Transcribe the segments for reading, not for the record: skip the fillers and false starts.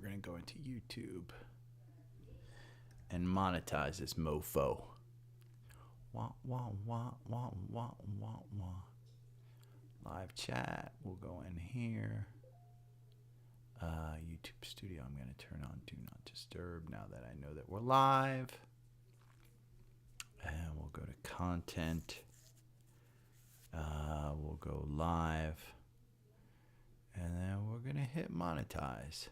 we're going to go into YouTube and monetize this mofo. Wah, wah, wah, wah, wah, wah, wah. Live chat. We'll go in here. YouTube Studio. I'm going to turn on Do Not Disturb now that I know that we're live. And we'll go to Content. We'll go Live. And then we're going to hit Monetize.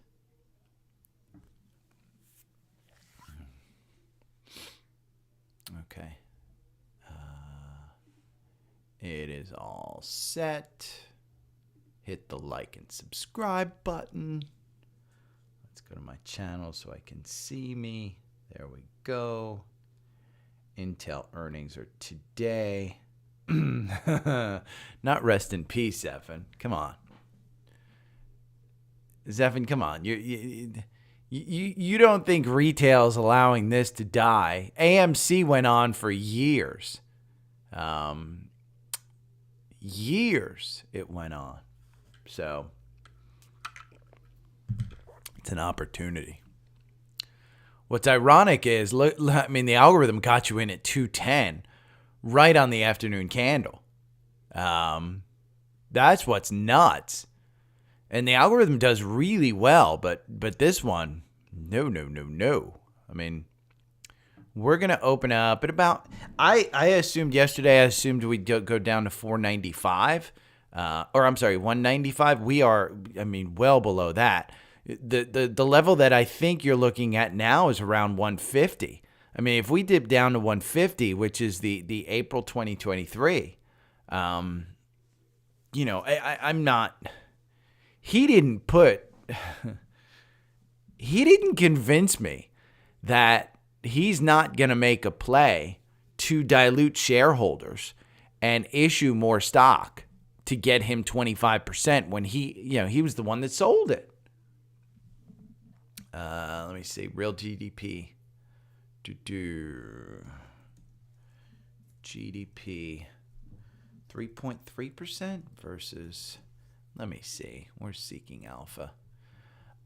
Okay. It is all set. Hit the like and subscribe button. Let's go to my channel so I can see me. There we go. Intel earnings are today. Not rest in peace, Zephin. Come on. Zephin, come on. You don't think retail is allowing this to die? AMC went on for years. Years it went on. So it's an opportunity. What's ironic is, look, I mean, the algorithm got you in at 210 right on the afternoon candle. That's what's nuts. And the algorithm does really well, but this one, no. I mean, we're going to open up at about, I assumed yesterday, we'd go down to 495, or I'm sorry, 195. We are, I mean, well below that. The level that I think you're looking at now is around 150. I mean, if we dip down to 150, which is the April 2023, I'm not, he didn't convince me that he's not going to make a play to dilute shareholders and issue more stock to get him 25% when he was the one that sold it. Let me see. Real GDP. GDP 3.3% versus, let me see. We're seeking alpha.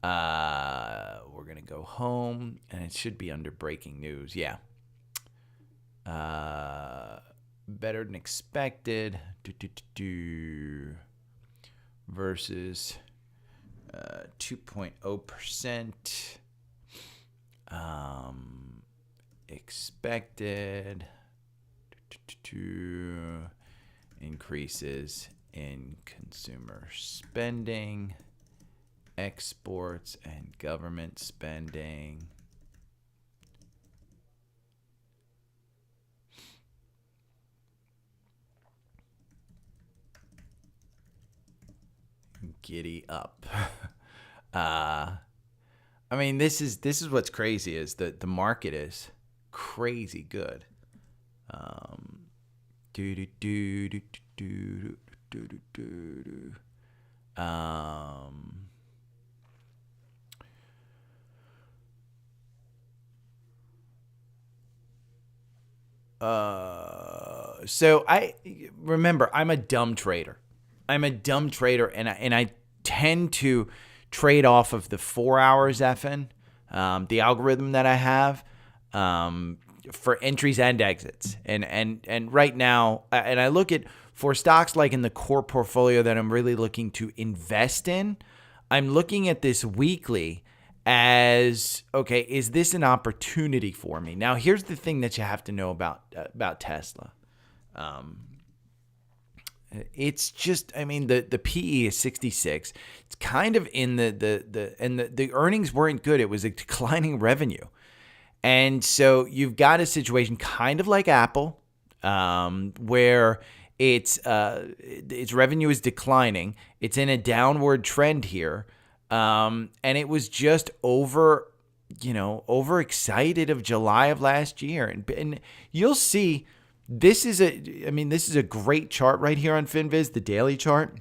We're going to go home, and it should be under breaking news. Yeah. Better than expected. Versus 2.0%. Expected increases in consumer spending, exports, and government spending. Giddy up. I mean, this is what's crazy is that the market is crazy good. So I remember I'm a dumb trader. And I tend to trade off of the 4 hours FN, the algorithm that I have, for entries and exits. And right now, and I look at, for stocks like in the core portfolio that I'm really looking to invest in, I'm looking at this weekly as, okay, is this an opportunity for me? Now, here's the thing that you have to know about Tesla. It's just, I mean, the PE is 66. It's kind of in the earnings weren't good. It was a declining revenue. And so you've got a situation kind of like Apple, where its revenue is declining. It's in a downward trend here. And it was just overexcited of July of last year. And you'll see, this is a great chart right here on FinViz, the daily chart,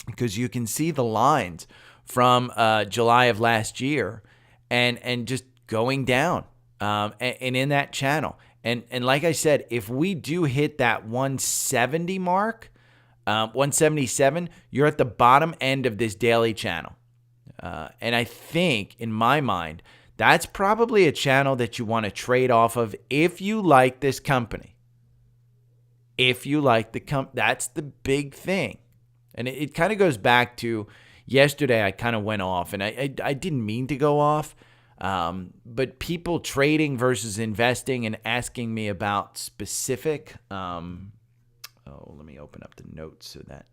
because you can see the lines from July of last year and just going down and in that channel. And like I said, if we do hit that 170 mark, 177, you're at the bottom end of this daily channel. And I think, in my mind, that's probably a channel that you want to trade off of if you like this company. If you like that's the big thing. And it kind of goes back to yesterday. I kind of went off, and I didn't mean to go off. But people trading versus investing and asking me about specific. Let me open up the notes so that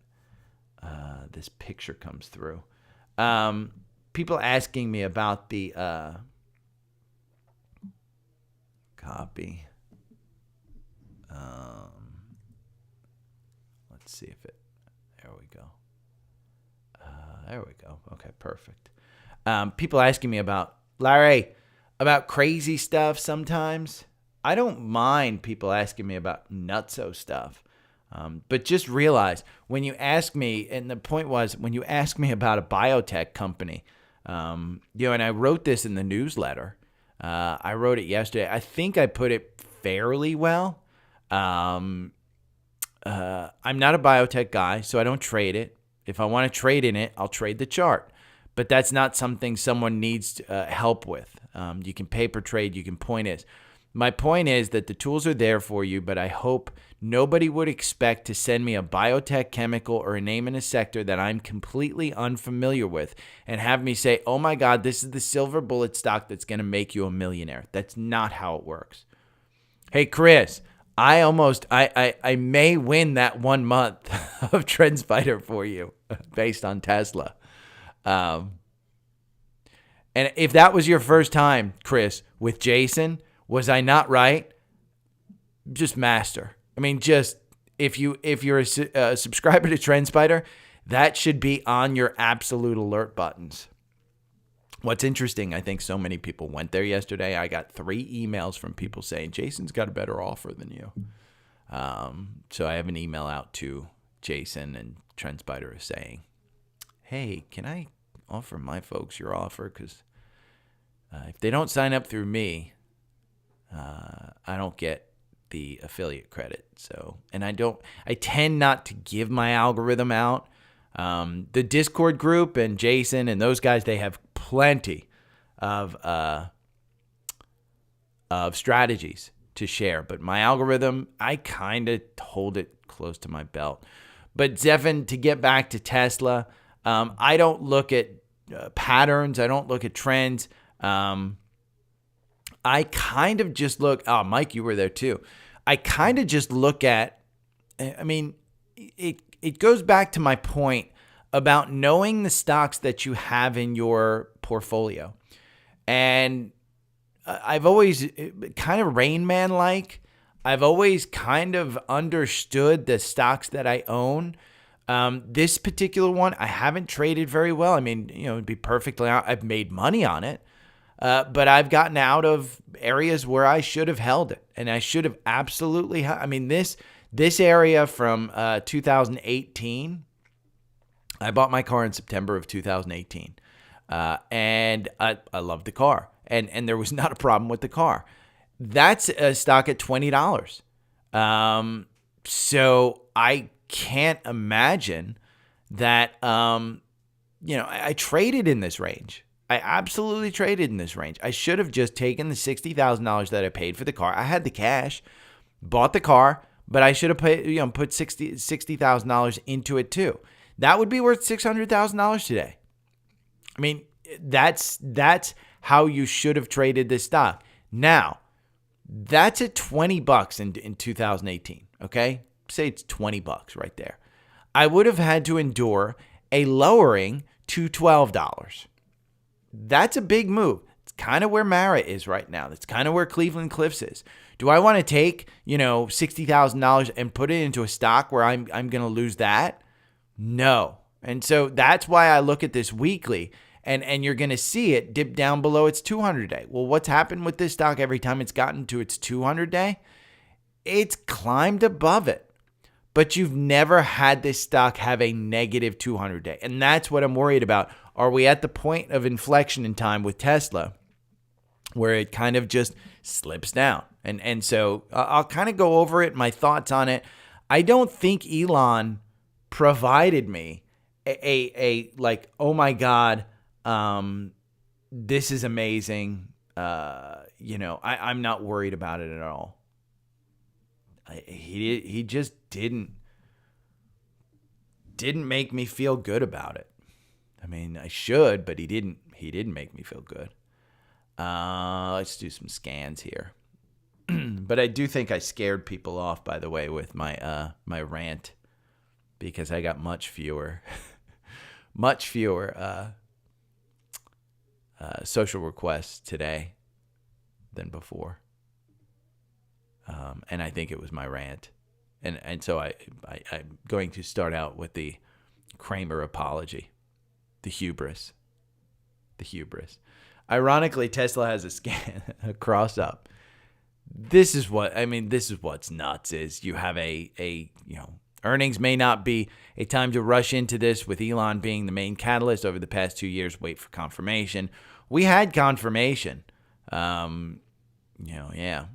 this picture comes through. People asking me about the copy. Let's see if it. There we go. There we go. Okay, perfect. People asking me about, Larry, about crazy stuff sometimes. I don't mind people asking me about nutso stuff. But just realize when you ask me, and the point was when you ask me about a biotech company, and I wrote this in the newsletter. I wrote it yesterday. I think I put it fairly well. I'm not a biotech guy, so I don't trade it. If I want to trade in it, I'll trade the chart. But that's not something someone needs help with. You can paper trade, you can point is. My point is that the tools are there for you, but I hope nobody would expect to send me a biotech chemical or a name in a sector that I'm completely unfamiliar with and have me say, oh my God, this is the silver bullet stock that's going to make you a millionaire. That's not how it works. Hey, Chris, I may win that 1 month of TrendSpider for you based on Tesla. And if that was your first time, Chris, with Jason, was I not right? Just master. I mean, just if you're a subscriber to TrendSpider, that should be on your absolute alert buttons. What's interesting, I think so many people went there yesterday. I got 3 emails from people saying, Jason's got a better offer than you. So I have an email out to Jason, and TrendSpider is saying, hey, can I offer my folks your offer? Because if they don't sign up through me, I don't get the affiliate credit. So, and I tend not to give my algorithm out. The Discord group and Jason and those guys, they have plenty of strategies to share. But my algorithm, I kind of hold it close to my belt. But Zephan, to get back to Tesla, I don't look at patterns. I don't look at trends. I kind of just look, Mike, you were there too. I kind of just look at, I mean, it goes back to my point about knowing the stocks that you have in your portfolio. And I've always kind of Rain Man-like. I've always kind of understood the stocks that I own. This particular one, I haven't traded very well. I mean, to be perfectly honest, I've made money on it. But I've gotten out of areas where I should have held it. And I should have absolutely, this area from 2018, I bought my car in September of 2018. And I loved the car. And there was not a problem with the car. That's a stock at $20. So I can't imagine that, I traded in this range. I absolutely traded in this range. I should have just taken the $60,000 that I paid for the car. I had the cash, bought the car, but I should have put $60,000 into it too. That would be worth $600,000 today. I mean, that's how you should have traded this stock. Now, that's at $20 in 2018. Okay, say it's $20 right there. I would have had to endure a lowering to $12. That's a big move. It's kind of where Mara is right now. That's kind of where Cleveland Cliffs is. Do I want to take, $60,000 and put it into a stock where I'm going to lose that? No. And so that's why I look at this weekly, and you're going to see it dip down below its 200-day. Well, what's happened with this stock every time it's gotten to its 200-day? It's climbed above it. But you've never had this stock have a negative 200-day. And that's what I'm worried about. Are we at the point of inflection in time with Tesla where it kind of just slips down? And so I'll kind of go over it, my thoughts on it. I don't think Elon provided me a oh my God, This is amazing. I'm not worried about it at all. He just didn't make me feel good about it. I mean, I should, but he didn't make me feel good. Let's do some scans here. But I do think I scared people off, by the way, with my my rant, because I got much fewer social requests today than before. And I think it was my rant. And so I'm going to start out with the Kramer apology, the hubris. Ironically, Tesla has a cross up. This is what's nuts is you have earnings may not be a time to rush into this with Elon being the main catalyst over the past 2 years. Wait for confirmation. We had confirmation. Yeah.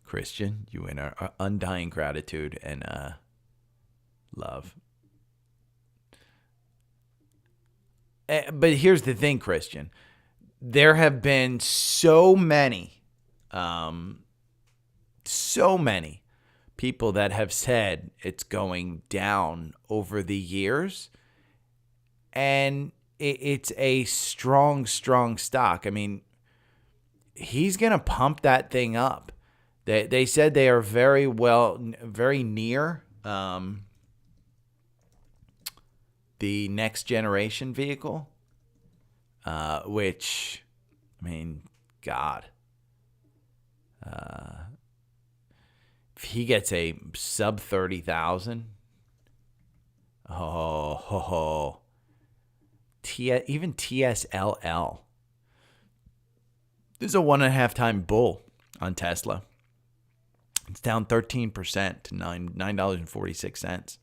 Christian, you win our undying gratitude and love. But here's the thing, Christian. There have been so many people that have said it's going down over the years, and it's a strong stock. I mean, he's going to pump that thing up. They said they are very near the next generation vehicle, which, I mean, God, if he gets a sub 30,000, even TSLL. This is a 1.5 time bull on Tesla. It's down 13% to $9.46.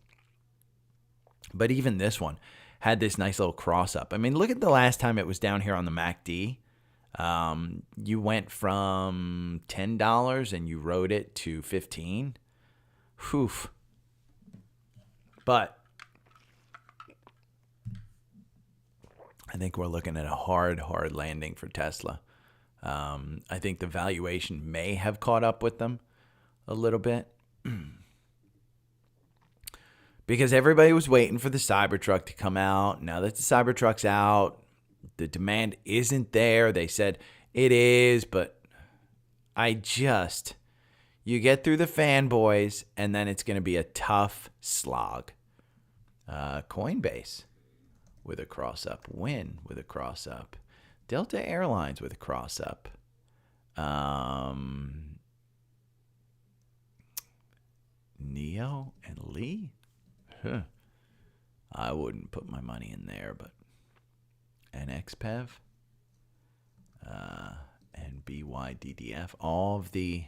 But even this one had this nice little cross up. I mean, look at the last time it was down here on the MACD. You went from $10 and you rode it to $15. Whew. But I think we're looking at a hard landing for Tesla. I think the valuation may have caught up with them a little bit because everybody was waiting for the Cybertruck to come out. Now that the Cybertruck's out, the demand isn't there. They said it is, but you get through the fanboys and then it's going to be a tough slog. Coinbase with a cross up, Win with a cross up, Delta Airlines with a cross up. Neo and Lee? I wouldn't put my money in there, but NXPEV and BYDDF, all of the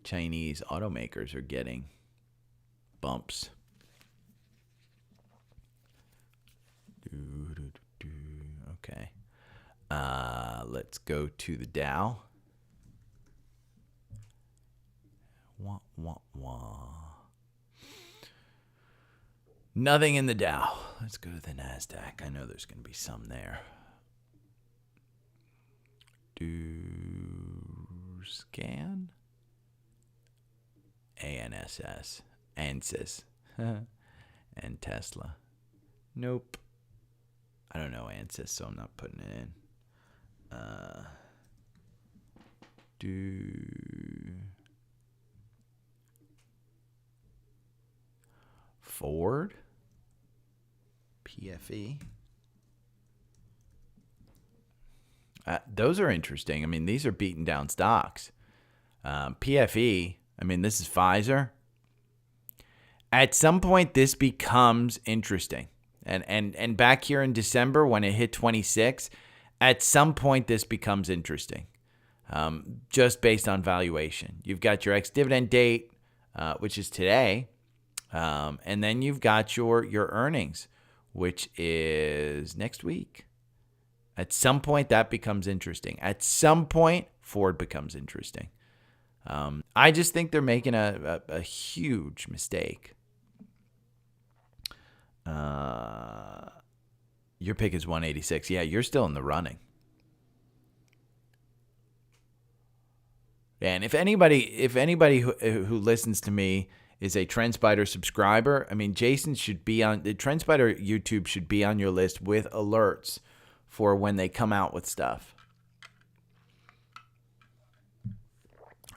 Chinese automakers are getting bumps. Okay. Let's go to the Dow. Nothing in the Dow. Let's go to the NASDAQ. I know there's going to be some there. Scan. ANSS. ANSYS. And Tesla. Nope. I don't know ANSYS, so I'm not putting it in. Ford. PFE. Those are interesting. I mean, these are beaten down stocks. PFE, I mean, this is Pfizer. At some point, this becomes interesting. And back here in December, when it hit 26, at some point, this becomes interesting. Just based on valuation. You've got your ex-dividend date, which is today. And then you've got your earnings, which is next week. At some point, that becomes interesting. At some point, Ford becomes interesting. I just think they're making a huge mistake. Your pick is 186. Yeah, you're still in the running. And if anybody who listens to me is a TrendSpider subscriber, I mean, Jason should be on the TrendSpider YouTube should be on your list with alerts for when they come out with stuff.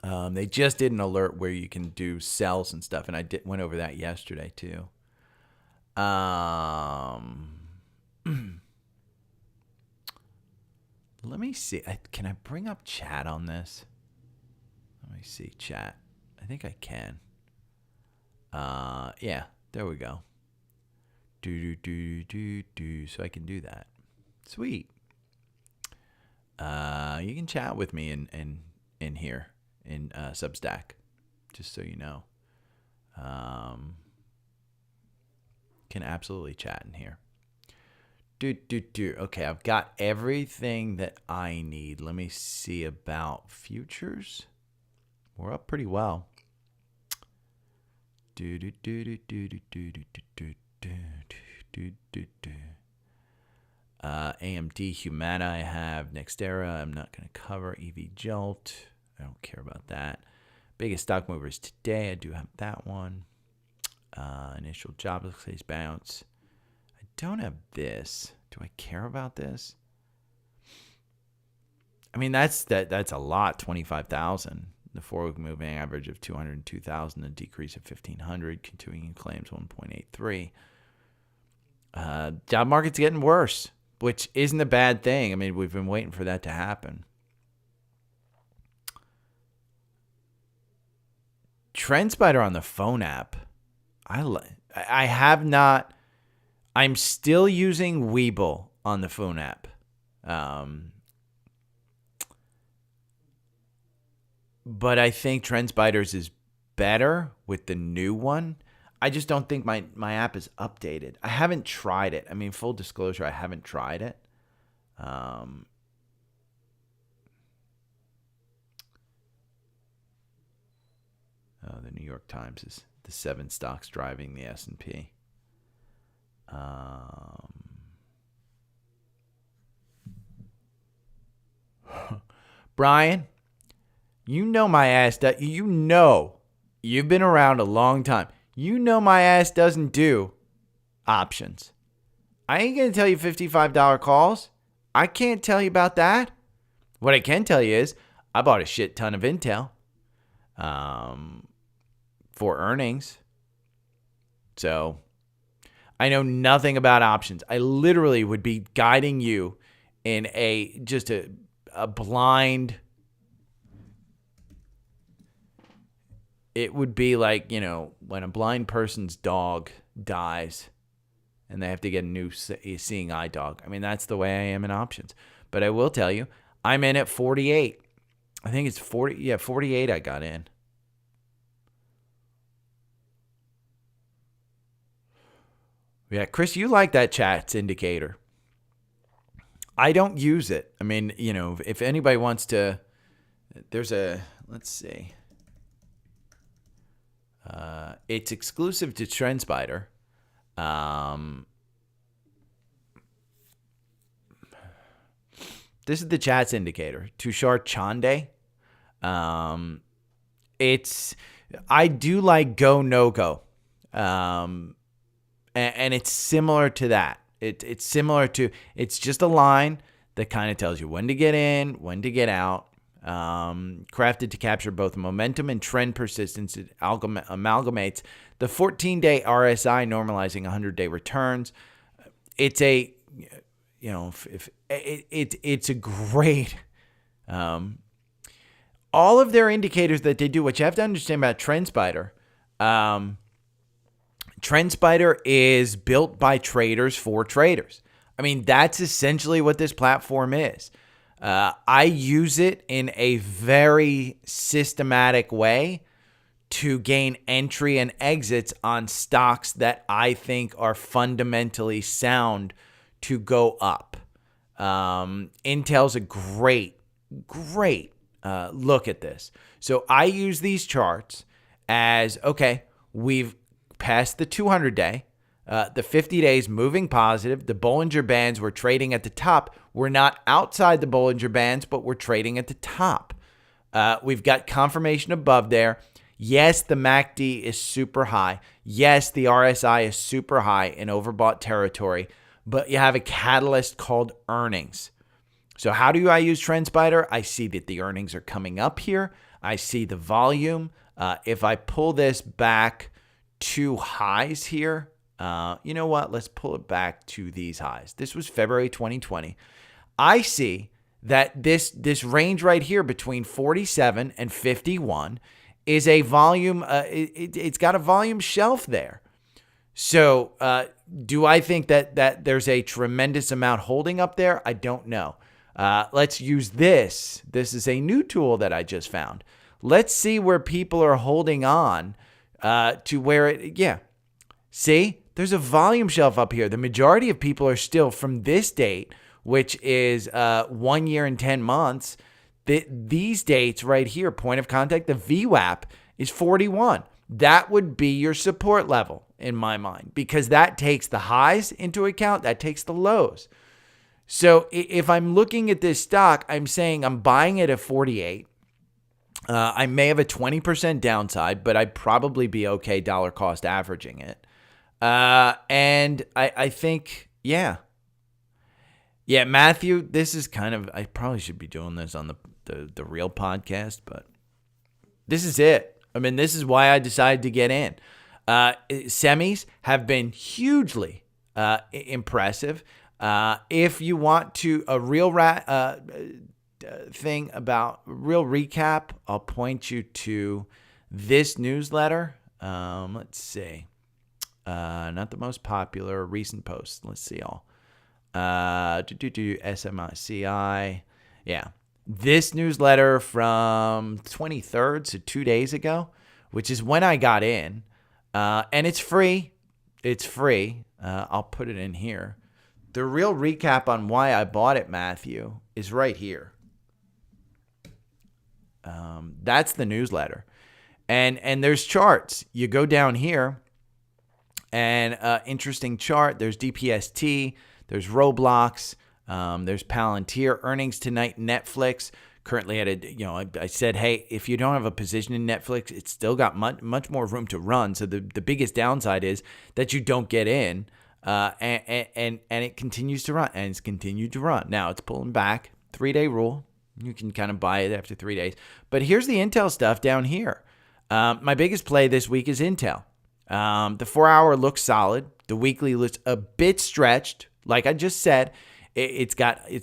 They just did an alert where you can do sells and stuff, and I went over that yesterday too. Let me see. Can I bring up chat on this? Let me see chat. I think I can. Yeah, there we go. So I can do that. Sweet. You can chat with me in here in Substack, just so you know. Can absolutely chat in here. Okay, I've got everything that I need. Let me see about futures. We're up pretty well. AMD, Humana, I have Nextera. I'm not going to cover EV Jolt. I don't care about that. Biggest stock movers today. I do have that one. Initial jobless claims bounce. I don't have this. Do I care about this? I mean, that's a lot. 25,000. The 4-week moving average of 202,000. A decrease of 1,500. Continuing claims 1.83. Job market's getting worse, which isn't a bad thing. I mean, we've been waiting for that to happen. TrendSpider on the phone app. I have not. I'm still using Webull on the phone app. But I think TrendSpider's is better with the new one. I just don't think my app is updated. I haven't tried it. I mean, full disclosure, I haven't tried it. The New York Times is the 7 stocks driving the S&P. Brian, you know my ass. You know you've been around a long time. You know my ass doesn't do options. I ain't going to tell you $55 calls. I can't tell you about that. What I can tell you is I bought a shit ton of Intel for earnings. So I know nothing about options. I literally would be guiding you in a blind. It would be like, when a blind person's dog dies and they have to get a new seeing eye dog. I mean, that's the way I am in options. But I will tell you, I'm in at 48. I think it's 40. Yeah, 48 I got in. Yeah, Chris, you like that chats indicator. I don't use it. I mean, if anybody wants to, let's see. It's exclusive to TrendSpider. This is the chats indicator. Tushar Chande. I do like go, no go. And it's similar to that. It's similar to, it's just a line that kind of tells you when to get in, when to get out. Crafted to capture both momentum and trend persistence. It amalgamates the 14-day RSI normalizing 100-day returns. It's a, it's a great, all of their indicators that they do, what you have to understand about TrendSpider, TrendSpider is built by traders for traders. I mean, that's essentially what this platform is. I use it in a very systematic way to gain entry and exits on stocks that I think are fundamentally sound to go up. Intel's a great look at this. So I use these charts as, okay, we've passed the 200-day. The 50 days moving positive. The Bollinger Bands, we're trading at the top. We're not outside the Bollinger Bands, but we're trading at the top. We've got confirmation above there. Yes, the MACD is super high. Yes, the RSI is super high in overbought territory, but you have a catalyst called earnings. So how do I use TrendSpider? I see that the earnings are coming up here. I see the volume. If I pull this back to highs here, you know what? Let's pull it back to these highs. This was February 2020. I see that this range right here between 47 and 51 is a volume. It's got a volume shelf there. So do I think that there's a tremendous amount holding up there? I don't know. Let's use this. This is a new tool that I just found. Let's see where people are holding on to where it. Yeah. See, there's a volume shelf up here. The majority of people are still from this date, which is 1 year and 10 months. These dates right here, point of contact, the VWAP is 41. That would be your support level in my mind, because that takes the highs into account. That takes the lows. So if I'm looking at this stock, I'm saying I'm buying it at 48. I may have a 20% downside, but I'd probably be okay dollar cost averaging it. And I think, yeah, Matthew, this is kind of, I probably should be doing this on the real podcast, but this is it. I mean, this is why I decided to get in. Semis have been hugely impressive. If you want to a real thing about real recap, I'll point you to this newsletter. Let's see. Not the most popular recent post. Let's see all. SMCI. Yeah. This newsletter from 23rd, so 2 days ago, which is when I got in. And it's free. It's free. I'll put it in here. The real recap on why I bought it, Matthew, is right here. That's the newsletter. And there's charts. You go down here, and interesting chart. There's DPST. There's Roblox. There's Palantir. Earnings tonight, Netflix. Currently at I said, hey, if you don't have a position in Netflix, it's still got much more room to run. So the biggest downside is that you don't get in, and it continues to run, and it's continued to run. Now it's pulling back. 3-day rule. You can kind of buy it after 3 days. But here's the Intel stuff down here. My biggest play this week is Intel. The 4-hour looks solid. The weekly looks a bit stretched. Like I just said, it's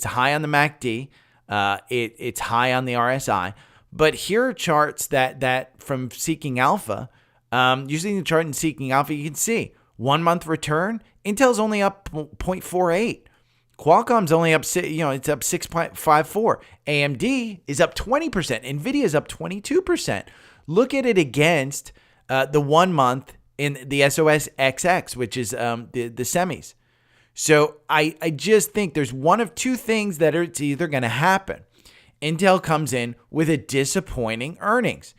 high on the MACD. It's high on the RSI. But here are charts that from Seeking Alpha. Using the chart in Seeking Alpha, you can see 1 month return. Intel's only up 0.48. Qualcomm's only up, it's up 6.54. AMD is up 20%. NVIDIA is up 22%. Look at it against the 1 month in the SOXL, which is the semis. So I just think there's one of two things that it's either going to happen. Intel comes in with a disappointing earnings,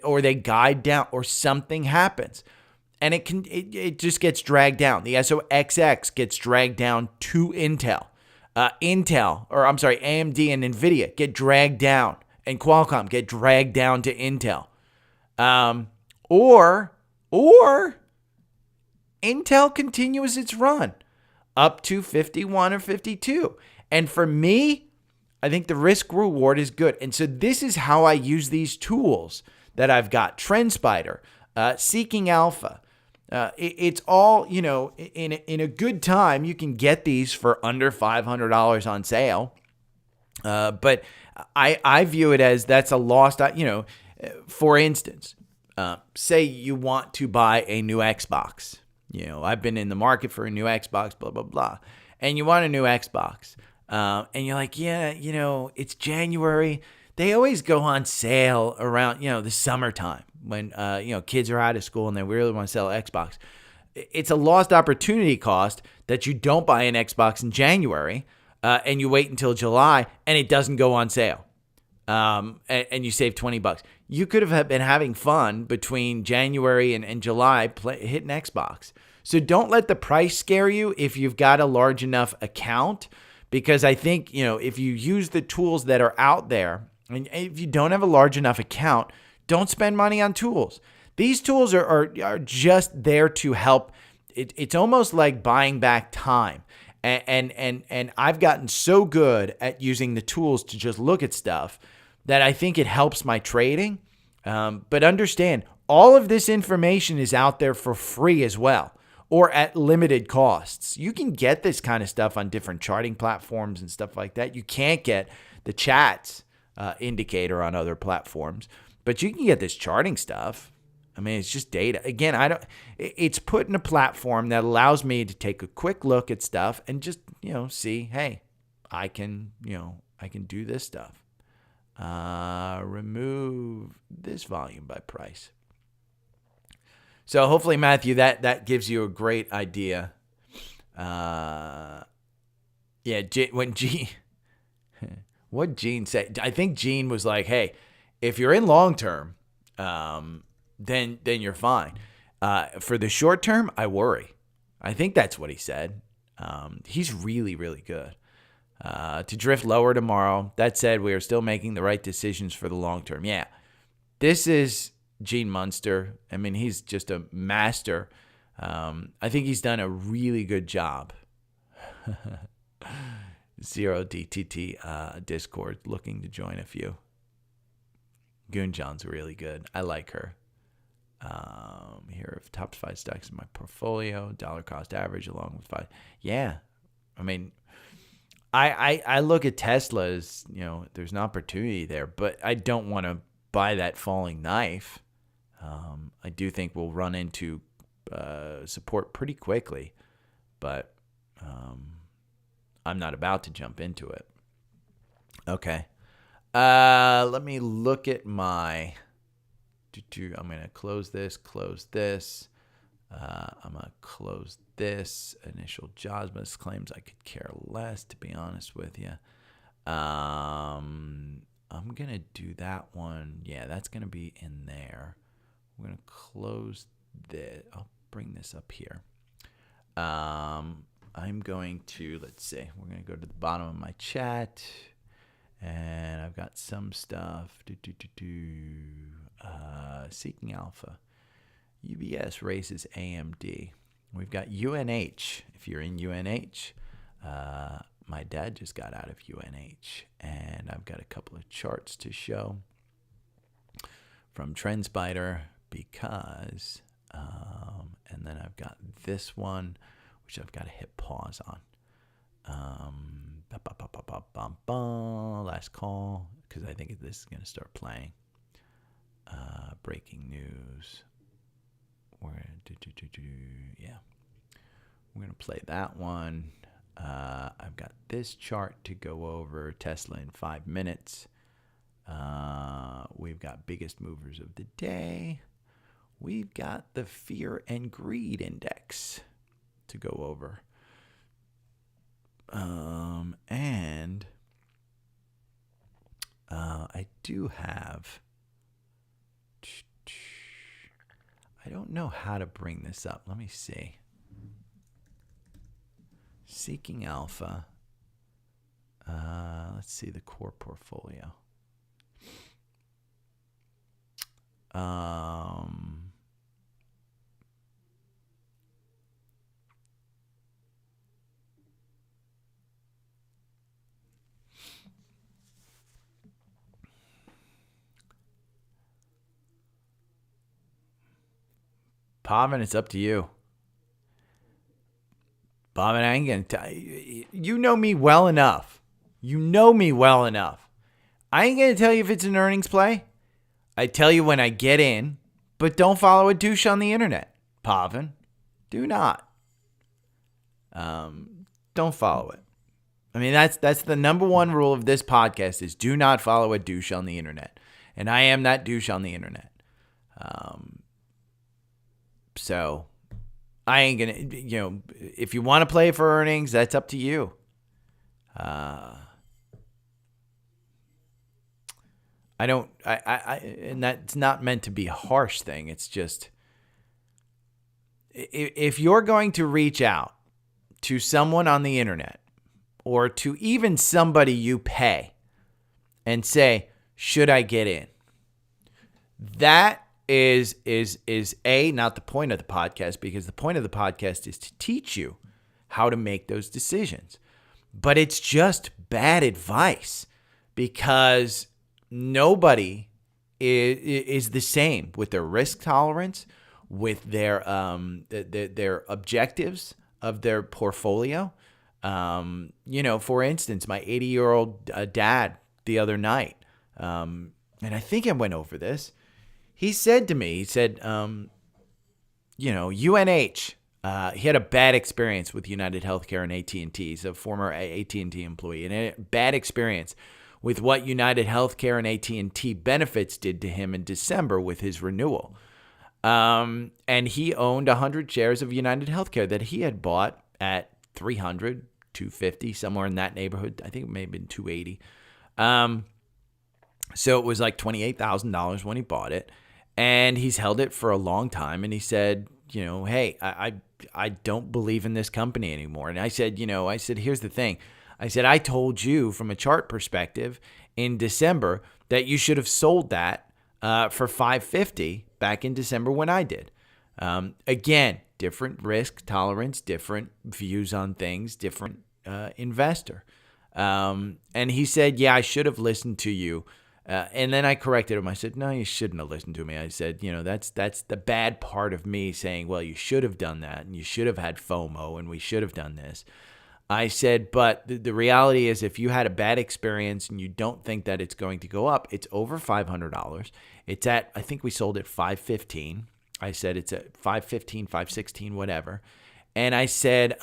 or they guide down, or something happens. And it just gets dragged down. The SOXL gets dragged down to Intel. AMD and NVIDIA get dragged down, and Qualcomm get dragged down to Intel. Or Intel continues its run up to 51 or 52. And for me, I think the risk reward is good. And so this is how I use these tools that I've got. TrendSpider, Seeking Alpha. It's all, in a good time, you can get these for under $500 on sale. But I view it as that's a lost, for instance, say you want to buy a new Xbox. I've been in the market for a new Xbox, blah, blah, blah. And you want a new Xbox. And you're like, it's January. They always go on sale around, the summertime when, kids are out of school and they really want to sell Xbox. It's a lost opportunity cost that you don't buy an Xbox in January and you wait until July and it doesn't go on sale. and you save $20. You could have been having fun between January and July hitting Xbox. So don't let the price scare you if you've got a large enough account, because I think, if you use the tools that are out there, and if you don't have a large enough account, don't spend money on tools. These tools are just there to help. It's almost like buying back time. And I've gotten so good at using the tools to just look at stuff that I think it helps my trading. But understand, all of this information is out there for free as well, or at limited costs. You can get this kind of stuff on different charting platforms and stuff like that. You can't get the chats indicator on other platforms, but you can get this charting stuff. I mean, it's just data. Again, it's put in a platform that allows me to take a quick look at stuff and just, see, hey, I can do this stuff. Remove this volume by price. So hopefully, Matthew, that gives you a great idea. What Gene said, I think Gene was like, hey, if you're in long term, then you're fine. For the short term, I worry. I think that's what he said. He's really, really good. To drift lower tomorrow. That said, we are still making the right decisions for the long term. Yeah, this is Gene Munster. I mean, he's just a master. I think he's done a really good job. 0DTT Discord, looking to join a few. Goon John's really good. I like her. Here are top 5 stocks in my portfolio, dollar cost average along with 5. Yeah, I mean, I look at Tesla as, there's an opportunity there, but I don't want to buy that falling knife. I do think we'll run into support pretty quickly, but I'm not about to jump into it. Okay. Let me look at my... I'm going to close this. I'm going to close this. Initial Josmas claims I could care less, to be honest with you. I'm going to do that one. Yeah, that's going to be in there. We're going to close this. I'll bring this up here. I'm going to, let's see, we're going to go to the bottom of my chat. And I've got some stuff. Seeking Alpha. UBS raises AMD. We've got UNH. If you're in UNH, my dad just got out of UNH. And I've got a couple of charts to show from TrendSpider because, and then I've got this one, which I've got to hit pause on. Last call, because I think this is going to start playing. Breaking news. We're going to play that one. I've got this chart to go over. Tesla in 5 minutes. We've got biggest movers of the day. We've got the fear and greed index to go over. And I do have, I don't know how to bring this up. Let me see. Seeking Alpha. Let's see the core portfolio. Pavan, it's up to you. Pavan, I ain't going to tell you. You know me well enough. I ain't going to tell you if it's an earnings play. I tell you when I get in, but don't follow a douche on the internet. Pavan, do not. Don't follow it. I mean, that's the number one rule of this podcast is do not follow a douche on the internet. And I am that douche on the internet. So I ain't going to, if you want to play for earnings, that's up to you. And that's not meant to be a harsh thing. It's just, if you're going to reach out to someone on the internet or to even somebody you pay and say, should I get in? That is not the point of the podcast, because the point of the podcast is to teach you how to make those decisions. But it's just bad advice, because nobody is the same with their risk tolerance, with their objectives of their portfolio. For instance, my 80-year-old dad the other night, and I think I went over this. He said to me, UNH, he had a bad experience with United Healthcare and AT&T. He's a former AT&T employee, and a bad experience with what United Healthcare and AT&T benefits did to him in December with his renewal. And he owned 100 shares of United Healthcare that he had bought at $300, $250, somewhere in that neighborhood. I think it may have been $280. So it was like $28,000 when he bought it, and he's held it for a long time. And he said, hey, I don't believe in this company anymore. And I said, here's the thing. I said, I told you from a chart perspective in December that you should have sold that for $550 back in December when I did. Again, different risk tolerance, different views on things, different investor. And he said, yeah, I should have listened to you. And then I corrected him. I said, no, you shouldn't have listened to me. I said, that's the bad part of me saying, well, you should have done that, and you should have had FOMO, and we should have done this. I said, but the reality is, if you had a bad experience and you don't think that it's going to go up, it's over $500. It's at, I think we sold it $515. I said it's at $515, $516, whatever. And I said,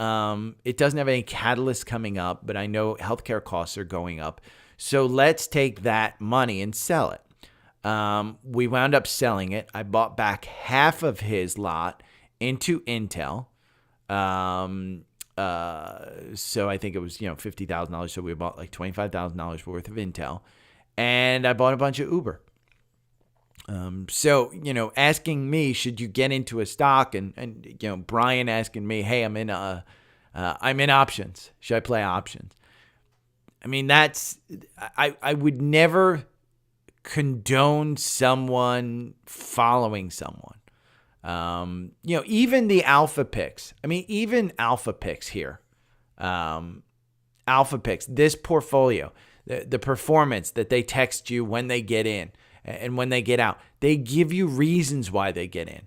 it doesn't have any catalyst coming up, but I know healthcare costs are going up. So let's take that money and sell it. We wound up selling it. I bought back half of his lot into Intel. So I think it was, $50,000. So we bought like $25,000 worth of Intel, and I bought a bunch of Uber. So, asking me, should you get into a stock, and Brian asking me, hey, I'm in options. Should I play options? I mean, I would never condone someone following someone. Even the alpha picks. I mean, even alpha picks here. Alpha picks, this portfolio, the performance that they text you when they get in and when they get out. They give you reasons why they get in.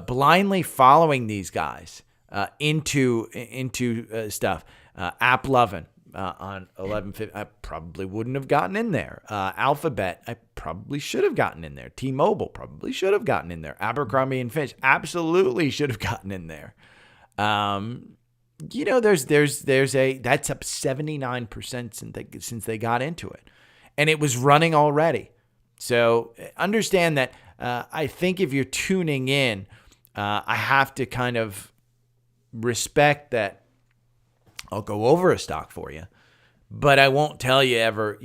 Blindly following these guys into stuff. AppLovin. On 11.50, I probably wouldn't have gotten in there. Alphabet, I probably should have gotten in there. T-Mobile probably should have gotten in there. Abercrombie and Fitch absolutely should have gotten in there. There's that's up 79% since they got into it, and it was running already. So understand that. I think if you're tuning in, I have to kind of respect that. I'll go over a stock for you, but I won't tell you ever,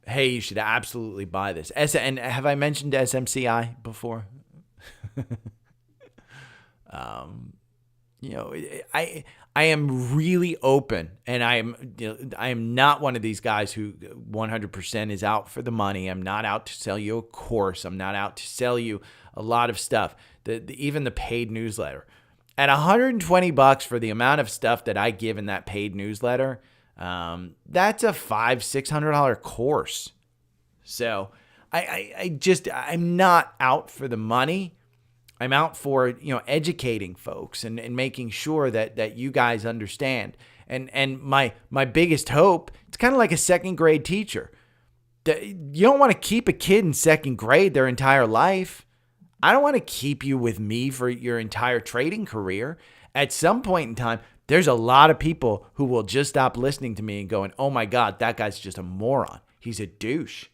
hey, you should absolutely buy this. And have I mentioned SMCI before? I am really open, and I am not one of these guys who 100% is out for the money. I'm not out to sell you a course. I'm not out to sell you a lot of stuff. Even the paid newsletter. At $120 for the amount of stuff that I give in that paid newsletter, that's a $500-$600 course. So I'm not out for the money. I'm out for, educating folks and making sure that you guys understand. And my biggest hope, it's kind of like a second grade teacher. You don't want to keep a kid in second grade their entire life. I don't want to keep you with me for your entire trading career. At some point in time, there's a lot of people who will just stop listening to me and going, oh my God, that guy's just a moron. He's a douche.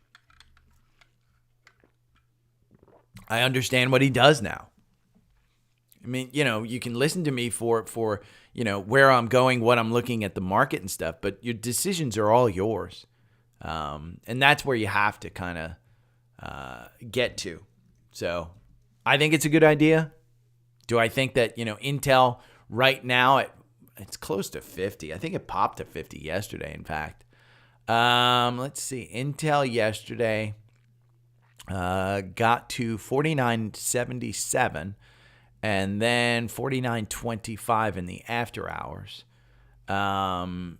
I understand what he does now. I mean, you can listen to me for where I'm going, what I'm looking at the market and stuff, but your decisions are all yours. And that's where you have to kind of get to. So I think it's a good idea. Do I think that, Intel right now, it's close to 50. I think it popped to 50 yesterday, in fact. Let's see. Intel yesterday got to 49.77 and then 49.25 in the after hours. I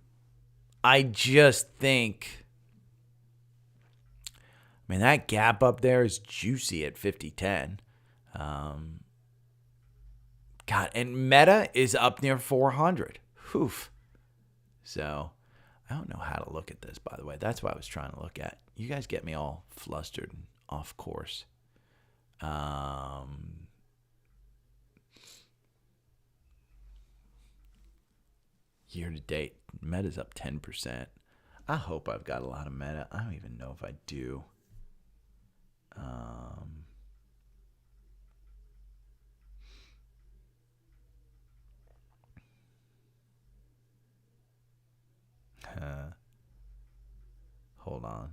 just think, that gap up there is juicy at 50.10. God, and Meta is up near 400. Oof. So I don't know how to look at this, by the way. That's what I was trying to look at. You guys get me all flustered and off course. Year to date, Meta's up 10%. I hope I've got a lot of Meta. I don't even know if I do. Hold on.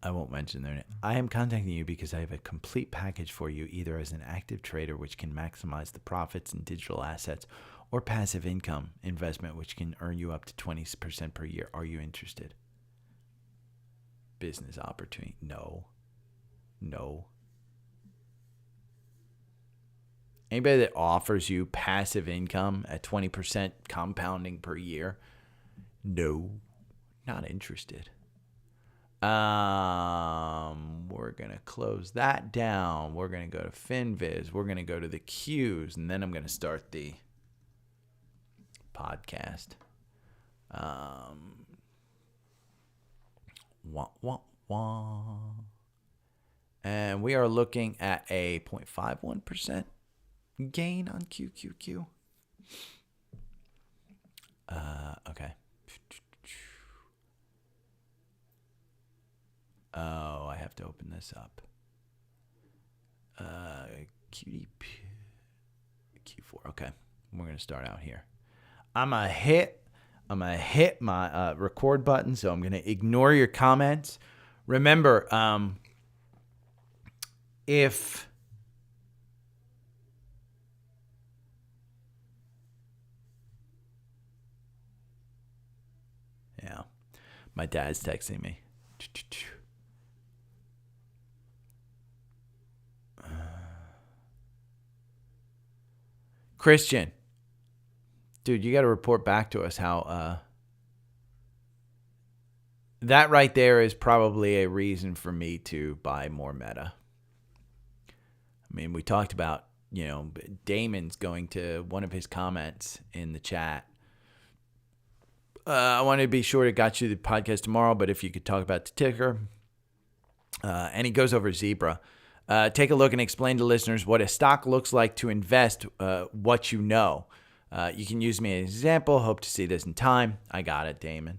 I won't mention their name. I am contacting you because I have a complete package for you, either as an active trader, which can maximize the profits in digital assets, or passive income investment, which can earn you up to 20% per year. Are you interested? Business opportunity. No. Anybody that offers you passive income at 20% compounding per year, no, not interested. We're going to close that down. We're going to go to FinViz. We're going to go to the Qs, and then I'm going to start the podcast. And we are looking at a 0.51% gain on QQQ. Okay. Oh, I have to open this up. QDP Q4. Okay, we're gonna start out here. I'm gonna hit my record button, so I'm gonna ignore your comments. Remember, if my dad's texting me. Christian, dude, you got to report back to us how that right there is probably a reason for me to buy more Meta. We talked about, Damon's going to one of his comments in the chat. I wanted to be sure to got you the podcast tomorrow, but if you could talk about the ticker. And he goes over Zebra. Take a look and explain to listeners what a stock looks like to invest what you know. You can use me as an example. Hope to see this in time. I got it, Damon.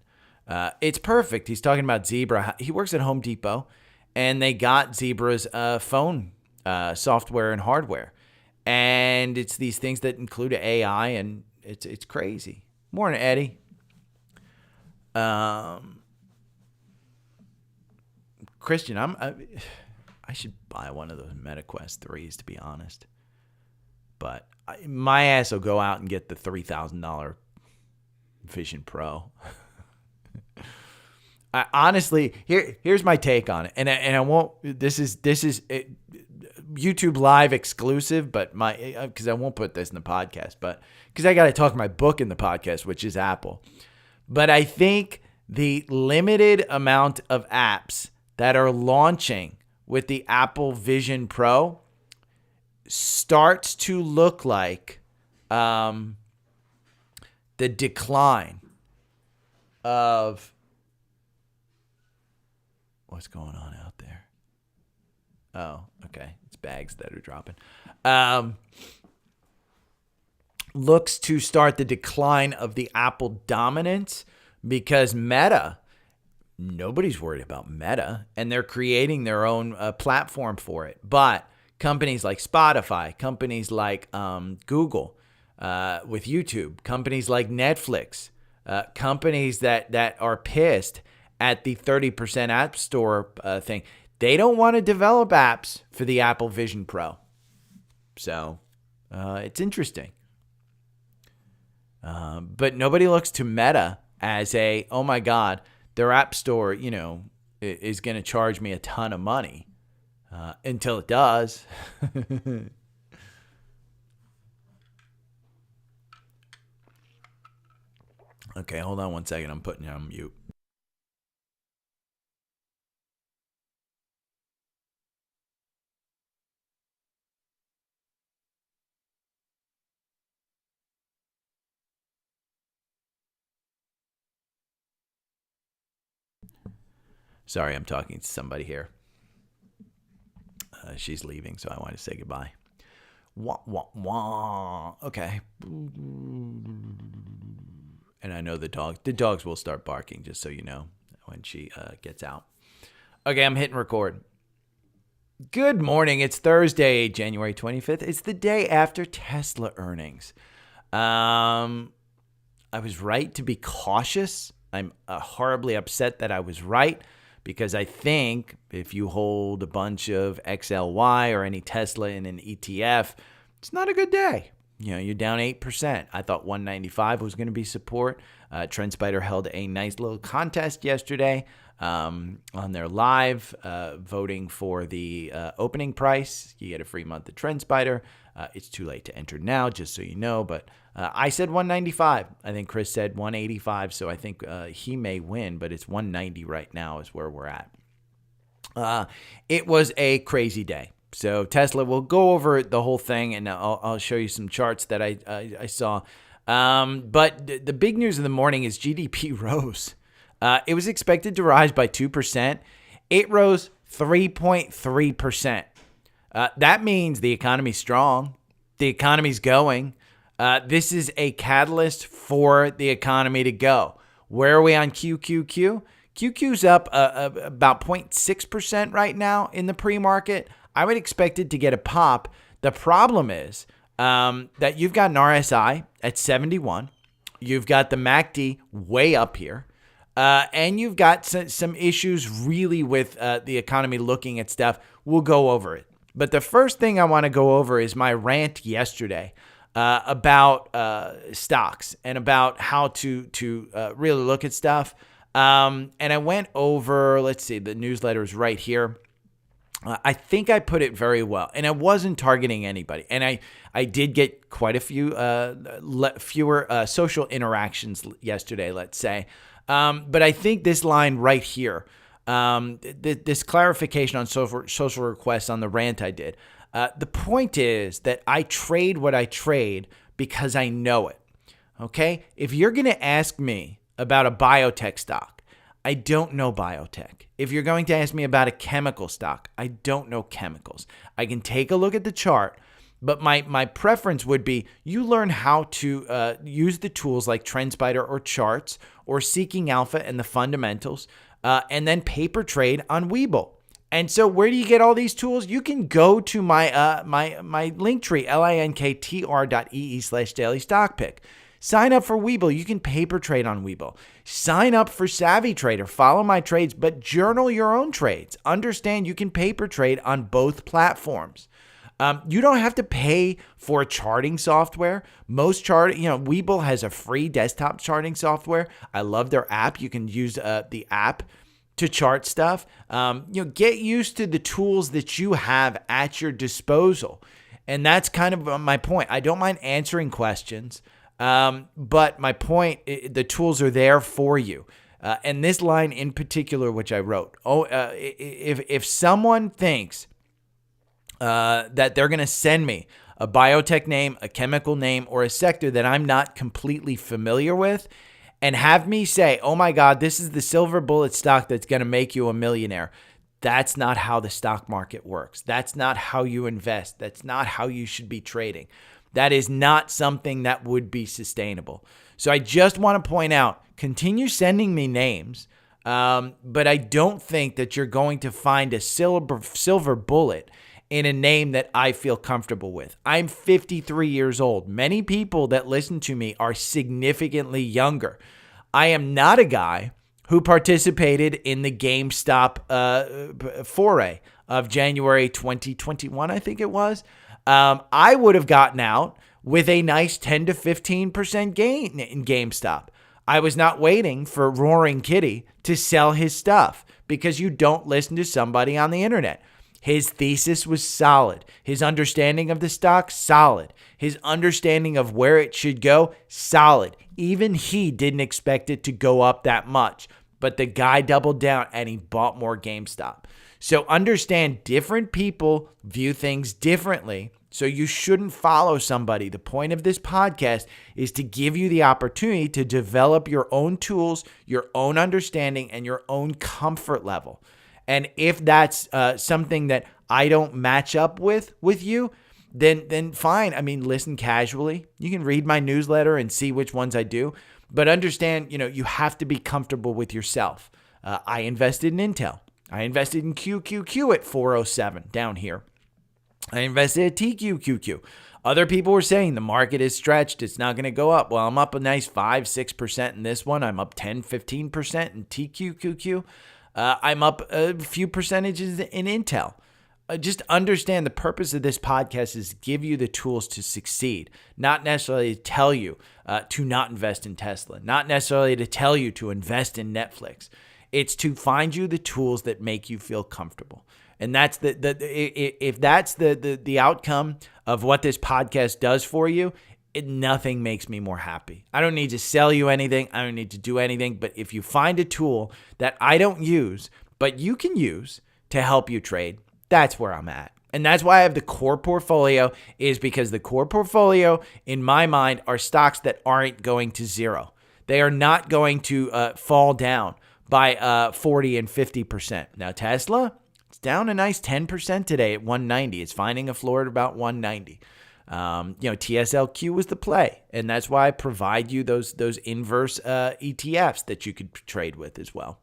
It's perfect. He's talking about Zebra. He works at Home Depot, and they got Zebra's phone software and hardware. And it's these things that include AI, and it's crazy. Morning, Eddie. Christian, I should buy one of those MetaQuest 3s, to be honest. But my ass will go out and get the $3,000 Vision Pro. Honestly, here's my take on it, and I won't. This is YouTube Live exclusive, but because I won't put this in the podcast, but because I got to talk my book in the podcast, which is Apple. But I think the limited amount of apps that are launching with the Apple Vision Pro starts to look like the decline of what's going on out there. Oh, okay. It's bags that are dropping. Looks to start the decline of the Apple dominance because Meta, nobody's worried about Meta, and they're creating their own platform for it. But companies like Spotify, companies like Google with YouTube, companies like Netflix, companies that are pissed at the 30% App Store thing. They don't want to develop apps for the Apple Vision Pro. So it's interesting. But nobody looks to Meta as oh my God, their App Store, is going to charge me a ton of money until it does. Okay, hold on one second. I'm putting you on mute. Sorry, I'm talking to somebody here. She's leaving, so I want to say goodbye. Wah, wah, wah. Okay. And I know the dogs will start barking, just so you know, when she gets out. Okay, I'm hitting record. Good morning. It's Thursday, January 25th. It's the day after Tesla earnings. I was right to be cautious. I'm horribly upset that I was right, because I think if you hold a bunch of XLY or any Tesla in an ETF, it's not a good day. You're down 8%. I thought 195 was going to be support. TrendSpider held a nice little contest yesterday on their live, voting for the opening price. You get a free month of TrendSpider. It's too late to enter now, just so you know. But I said 195. I think Chris said 185. So I think he may win, but it's 190 right now is where we're at. It was a crazy day. So Tesla, we'll go over the whole thing, and I'll show you some charts that I saw. But the big news of the morning is GDP rose. It was expected to rise by 2%. It rose 3.3%. That means the economy's strong. The economy's going. This is a catalyst for the economy to go. Where are we on QQQ? QQ's up about 0.6% right now in the pre-market. I would expect it to get a pop. The problem is that you've got an RSI at 71. You've got the MACD way up here. And you've got some issues really with the economy looking at stuff. We'll go over it. But the first thing I want to go over is my rant yesterday about stocks and about how to really look at stuff. And I went over, let's see, the newsletter is right here. I think I put it very well, and I wasn't targeting anybody. And I did get quite a few fewer social interactions yesterday, let's say. But I think this line right here, this clarification on social requests on the rant I did, the point is that I trade what I trade because I know it. Okay? If you're going to ask me about a biotech stock, I don't know biotech. If you're going to ask me about a chemical stock, I don't know chemicals. I can take a look at the chart, but my preference would be you learn how to use the tools like TrendSpider or charts or Seeking Alpha and the fundamentals, and then paper trade on Webull. And so where do you get all these tools? You can go to my link tree, linktr.ee/dailystockpick. Sign up for Webull. You can paper trade on Webull. Sign up for Savvy Trader. Follow my trades, but journal your own trades. Understand you can paper trade on both platforms. You don't have to pay for charting software. Webull has a free desktop charting software. I love their app. You can use the app to chart stuff. Get used to the tools that you have at your disposal. And that's kind of my point. I don't mind answering questions. But my point, the tools are there for you. And this line in particular, which I wrote, if someone thinks that they're going to send me a biotech name, a chemical name, or a sector that I'm not completely familiar with, and have me say, oh my God, this is the silver bullet stock that's going to make you a millionaire. That's not how the stock market works. That's not how you invest. That's not how you should be trading. That is not something that would be sustainable. So I just want to point out, continue sending me names, but I don't think that you're going to find a silver bullet in a name that I feel comfortable with. I'm 53 years old. Many people that listen to me are significantly younger. I am not a guy who participated in the GameStop foray of January 2021, I think it was. I would have gotten out with a nice 10 to 15% gain in GameStop. I was not waiting for Roaring Kitty to sell his stuff, because you don't listen to somebody on the internet. His thesis was solid. His understanding of the stock, solid. His understanding of where it should go, solid. Even he didn't expect it to go up that much. But the guy doubled down and he bought more GameStop. So understand, different people view things differently. So you shouldn't follow somebody. The point of this podcast is to give you the opportunity to develop your own tools, your own understanding, and your own comfort level. And if that's something that I don't match up with you, then fine. I mean, listen casually. You can read my newsletter and see which ones I do. But understand, you have to be comfortable with yourself. I invested in Intel. I invested in QQQ at 407 down here. I invested at TQQQ. Other people were saying the market is stretched. It's not going to go up. Well, I'm up a nice 5-6% in this one. I'm up 10-15% in TQQQ. I'm up a few percentages in Intel. Just understand the purpose of this podcast is to give you the tools to succeed, not necessarily to tell you to not invest in Tesla, not necessarily to tell you to invest in Netflix. It's to find you the tools that make you feel comfortable. And that's if that's the outcome of what this podcast does for you, nothing makes me more happy. I don't need to sell you anything. I don't need to do anything. But if you find a tool that I don't use, but you can use to help you trade, that's where I'm at. And that's why I have the core portfolio, is because the core portfolio, in my mind, are stocks that aren't going to zero. They are not going to fall down by 40 and 50%. Now, Tesla, it's down a nice 10% today at 190. It's finding a floor at about 190. TSLQ was the play, and that's why I provide you those inverse ETFs that you could trade with as well.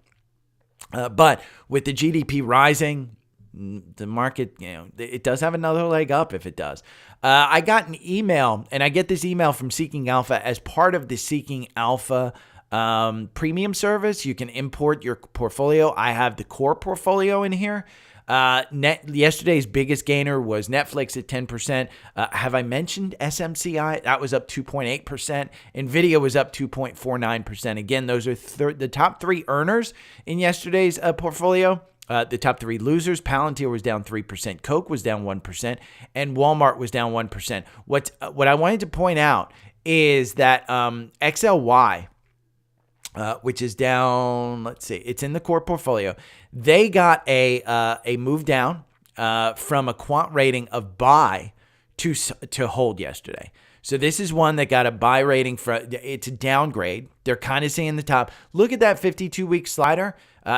But with the GDP rising, the market, it does have another leg up if it does. I got an email, and I get this email from Seeking Alpha as part of the Seeking Alpha premium service. You can import your portfolio. I have the core portfolio in here. Yesterday's biggest gainer was Netflix at 10%. Have I mentioned SMCI? That was up 2.8%. NVIDIA was up 2.49%. Again, those are the top three earners in yesterday's portfolio. The top three losers: Palantir was down 3%, Coke was down 1%, and Walmart was down 1%. What I wanted to point out is that XLY, which is down, let's see, it's in the core portfolio. They got a move down from a quant rating of buy to hold yesterday. So this is one that got a buy rating it's a downgrade. They're kind of seeing the top. Look at that 52-week slider.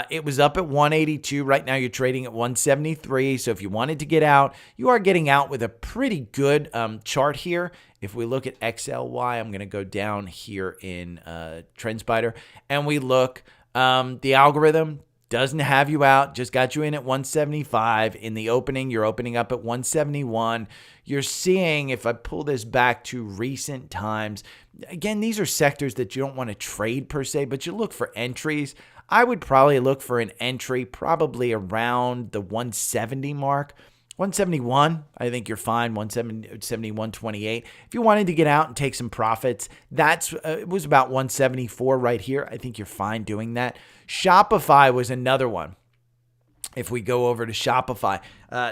It was up at 182. Right now you're trading at 173. So if you wanted to get out, you are getting out with a pretty good chart here. If we look at XLY, I'm going to go down here in TrendSpider, and we look, the algorithm doesn't have you out, just got you in at 175. In the opening, you're opening up at 171. You're seeing, if I pull this back to recent times, again, these are sectors that you don't want to trade per se, but you look for entries. I would probably look for an entry probably around the 170 mark. 171, I think you're fine. 170, 128. If you wanted to get out and take some profits, it was about 174 right here. I think you're fine doing that. Shopify was another one. If we go over to Shopify,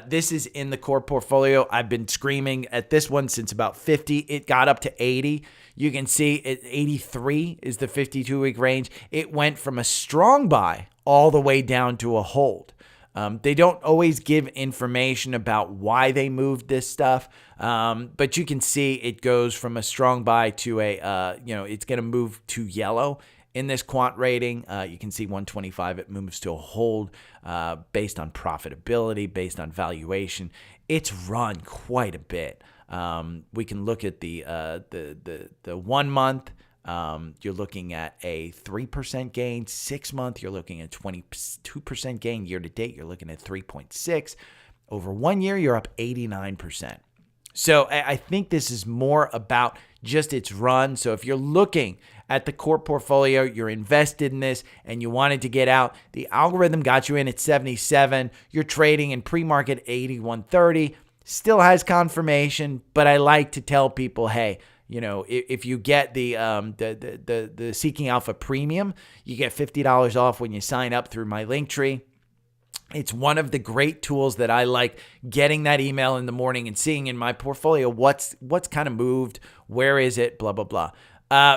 this is in the core portfolio. I've been screaming at this one since about 50. It got up to 80. You can see at 83 is the 52-week range. It went from a strong buy all the way down to a hold. They don't always give information about why they moved this stuff, but you can see it goes from a strong buy to it's going to move to yellow in this quant rating. You can see 125, it moves to a hold based on profitability, based on valuation. It's run quite a bit. We can look at the 1 month. You're looking at a 3% gain. 6 month, you're looking at 22% gain. Year to date, you're looking at 3.6. Over 1 year, you're up 89%. So I think this is more about just its run. So if you're looking at the core portfolio, you're invested in this and you wanted to get out. The algorithm got you in at 77. You're trading in pre-market 81.30. Still has confirmation, but I like to tell people, hey, if you get the Seeking Alpha Premium, you get $50 off when you sign up through my link tree. It's one of the great tools that I like, getting that email in the morning and seeing in my portfolio what's kind of moved, where is it, blah, blah, blah.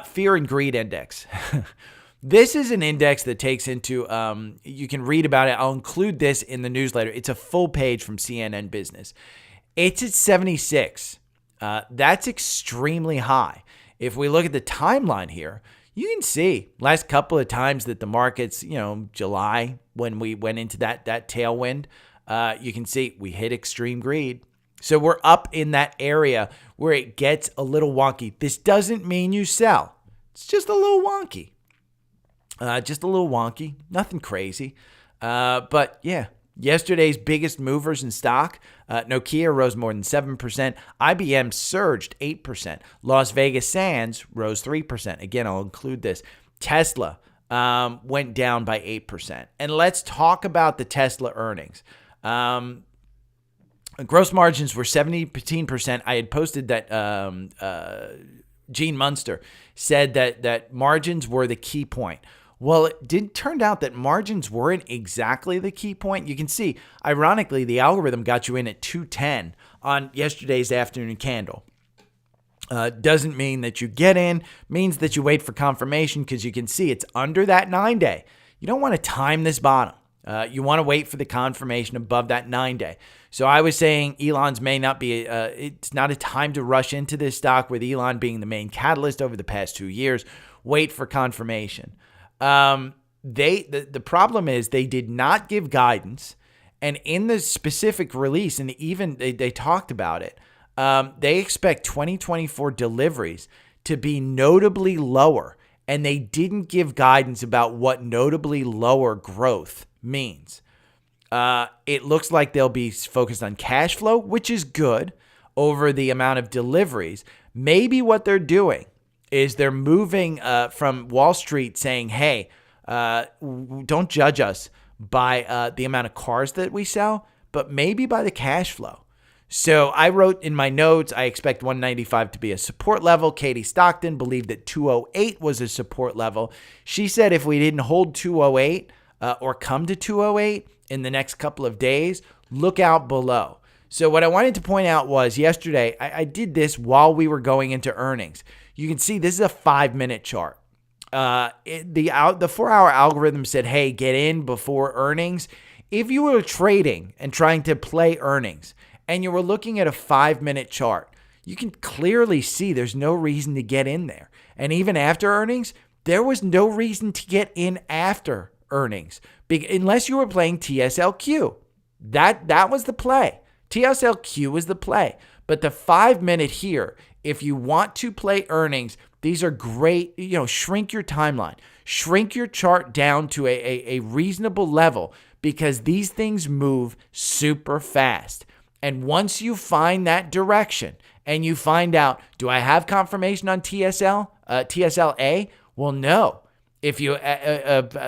Fear and Greed Index. This is an index that takes into, you can read about it. I'll include this in the newsletter. It's a full page from CNN Business. It's at 76. That's extremely high. If we look at the timeline here, you can see last couple of times that the markets, July, when we went into that tailwind, you can see we hit extreme greed. So we're up in that area where it gets a little wonky. This doesn't mean you sell. It's just a little wonky. Nothing crazy. But yeah. Yesterday's biggest movers in stock, Nokia rose more than 7%. IBM surged 8%. Las Vegas Sands rose 3%. Again, I'll include this. Tesla went down by 8%. And let's talk about the Tesla earnings. Gross margins were 17%. I had posted that Gene Munster said that margins were the key point. Well, it did turn out that margins weren't exactly the key point. You can see, ironically, the algorithm got you in at 210 on yesterday's afternoon candle. Doesn't mean that you get in, means that you wait for confirmation, because you can see it's under that 9-day. You don't want to time this bottom. You want to wait for the confirmation above that 9-day. So I was saying Elon's may not be, it's not a time to rush into this stock with Elon being the main catalyst over the past 2 years. Wait for confirmation. The problem is they did not give guidance, and in the specific release, and even they talked about it, they expect 2024 deliveries to be notably lower, and they didn't give guidance about what notably lower growth means. It looks like they'll be focused on cash flow, which is good, over the amount of deliveries. Maybe what they're doing is they're moving from Wall Street saying, hey, don't judge us by the amount of cars that we sell, but maybe by the cash flow. So I wrote in my notes, I expect 195 to be a support level. Katie Stockton believed that 208 was a support level. She said if we didn't hold 208 or come to 208 in the next couple of days, look out below. So what I wanted to point out was yesterday, I did this while we were going into earnings. You can see this is a 5-minute chart. The 4-hour algorithm said, hey, get in before earnings. If you were trading and trying to play earnings and you were looking at a 5-minute chart, you can clearly see there's no reason to get in there. And even after earnings, there was no reason to get in after earnings unless you were playing TSLQ. That was the play. TSLQ was the play. But the 5-minute here, if you want to play earnings, these are great. Shrink your timeline, shrink your chart down to a reasonable level, because these things move super fast. And once you find that direction and you find out, do I have confirmation on TSLA? Well, no. If you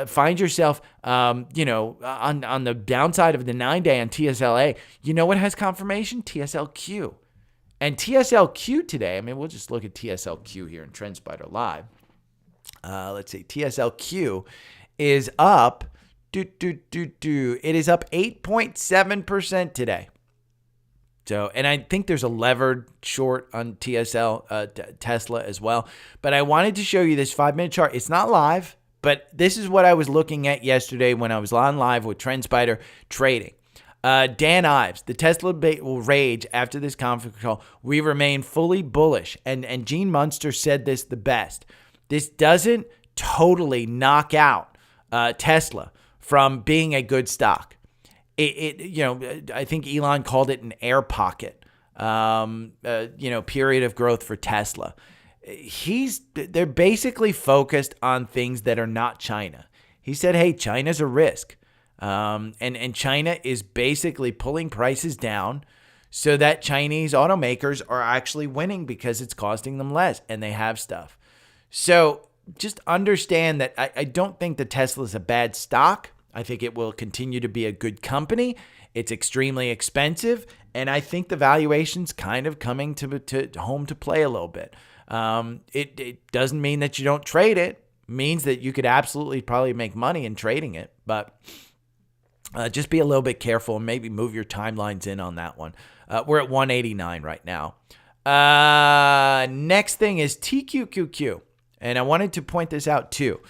find yourself, on the downside of the 9-day on TSLA, you know what has confirmation? TSLQ. And TSLQ today, we'll just look at TSLQ here in TrendSpider Live. Let's see, TSLQ is up, it is up 8.7% today. So, and I think there's a levered short on Tesla as well. But I wanted to show you this 5-minute chart. It's not live, but this is what I was looking at yesterday when I was on live with TrendSpider trading. Dan Ives, the Tesla will rage after this conference call. We remain fully bullish. And Gene Munster said this the best. This doesn't totally knock out Tesla from being a good stock. I think Elon called it an air pocket, period of growth for Tesla. They're basically focused on things that are not China. He said, hey, China's a risk. And China is basically pulling prices down so that Chinese automakers are actually winning because it's costing them less, and they have stuff. So just understand that I don't think that Tesla is a bad stock. I think it will continue to be a good company. It's extremely expensive, and I think the valuation's kind of coming to home to play a little bit. It doesn't mean that you don't trade it. It means that you could absolutely probably make money in trading it, but just be a little bit careful and maybe move your timelines in on that one. We're at 189 right now. Next thing is TQQQ. And I wanted to point this out too.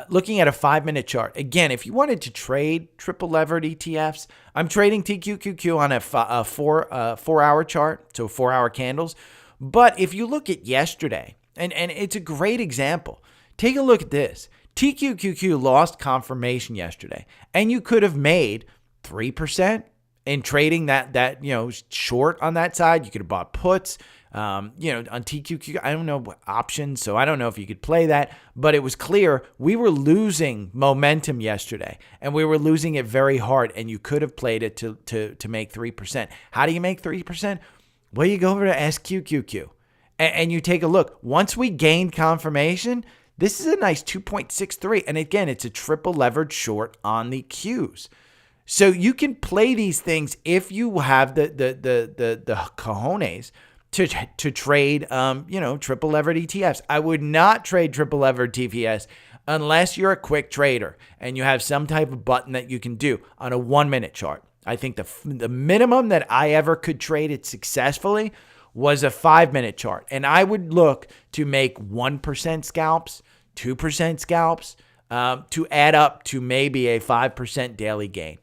Looking at a 5-minute chart. Again, if you wanted to trade triple levered ETFs, I'm trading TQQQ on a 4-hour chart, so 4-hour candles. But if you look at yesterday, and it's a great example, take a look at this. TQQQ lost confirmation yesterday, and you could have made 3% in trading that short on that side. You could have bought puts. On TQQ, I don't know what options, so I don't know if you could play that, but it was clear we were losing momentum yesterday, and we were losing it very hard, and you could have played it to make 3%. How do you make 3%? Well, you go over to SQQQ, and you take a look. Once we gained confirmation, this is a nice 2.63, and again, it's a triple levered short on the Qs. So you can play these things if you have the cojones to trade, triple levered ETFs. I would not trade triple levered TVS unless you're a quick trader and you have some type of button that you can do on a 1-minute chart. I think the minimum that I ever could trade it successfully was a 5-minute chart. And I would look to make 1% scalps, 2% scalps, to add up to maybe a 5% daily gain.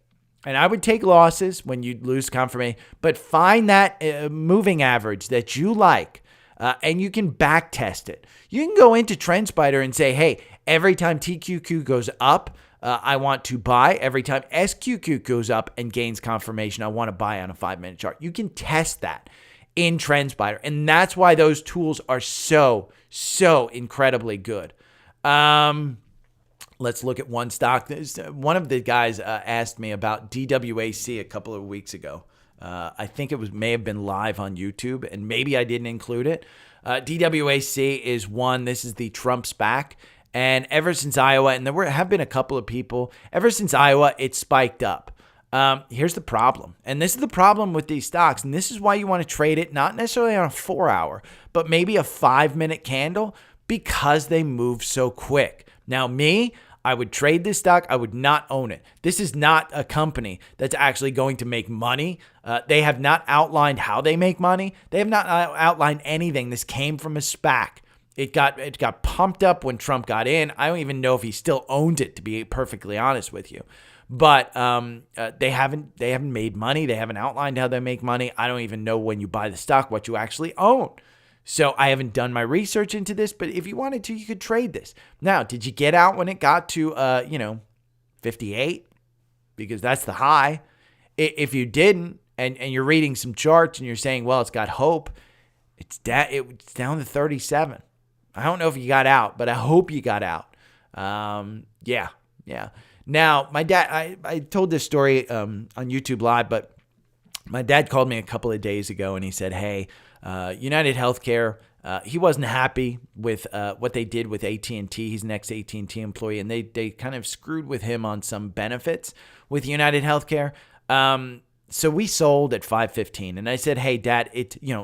And I would take losses when you lose confirmation, but find that moving average that you like, and you can back test it. You can go into TrendSpider and say, hey, every time TQQ goes up, I want to buy. Every time SQQ goes up and gains confirmation, I want to buy on a 5-minute chart. You can test that in TrendSpider, and that's why those tools are so incredibly good. Let's look at one stock. One of the guys asked me about DWAC a couple of weeks ago. I think it may have been live on YouTube, and maybe I didn't include it. DWAC is one. This is the Trump SPAC. And ever since Iowa, and there have been a couple of people, ever since Iowa, it spiked up. Here's the problem. And this is the problem with these stocks. And this is why you want to trade it, not necessarily on a 4-hour, but maybe a 5-minute candle, because they move so quick. Now, I would trade this stock. I would not own it. This is not a company that's actually going to make money. They have not outlined how they make money. They have not outlined anything. This came from a SPAC. It got pumped up when Trump got in. I don't even know if he still owns it, to be perfectly honest with you. But they haven't made money. They haven't outlined how they make money. I don't even know when you buy the stock what you actually own. So I haven't done my research into this, but if you wanted to, you could trade this. Now, did you get out when it got to 58? Because that's the high. If you didn't, and you're reading some charts and you're saying, well, it's got hope, it's down to 37. I don't know if you got out, but I hope you got out. Yeah. Now, my dad, I told this story on YouTube Live, but my dad called me a couple of days ago and he said, hey, United Healthcare, he wasn't happy with what they did with AT&T. He's an ex-AT&T employee, and they kind of screwed with him on some benefits with United Healthcare. So we sold at $5.15, and I said, hey, Dad,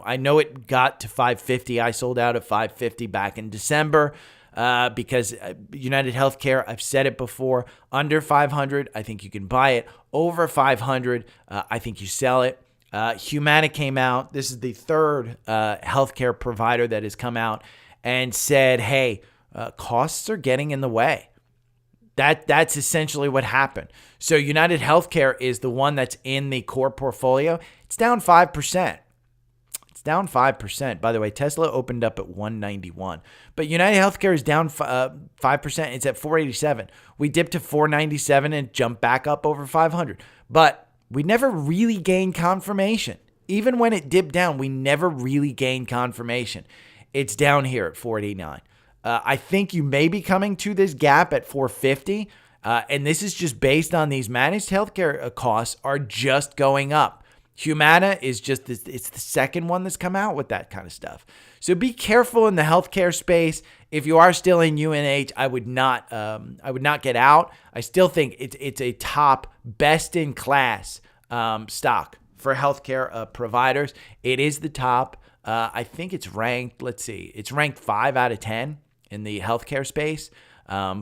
I know it got to $5.50. I sold out at $5.50 back in December because United Healthcare, I've said it before, under $500, I think you can buy it. Over $500, I think you sell it. Humana came out. This is the third healthcare provider that has come out and said, hey, costs are getting in the way. That's essentially what happened. So United Healthcare is the one that's in the core portfolio. It's down 5%. It's down 5%. By the way, Tesla opened up at 191. But United Healthcare is down 5%. It's at 487. We dipped to 497 and jumped back up over 500. But we never really gained confirmation. Even when it dipped down, we never really gained confirmation. It's down here at 489. I think you may be coming to this gap at 450. And this is just based on these managed healthcare costs are just going up. Humana is just, it's the second one that's come out with that kind of stuff. So be careful in the healthcare space. if you are still in UNH, I would not get out. I still think it's a top, best in class stock for healthcare providers. It is the top. I think it's ranked. Let's see, it's ranked 5 out of 10 in the healthcare space.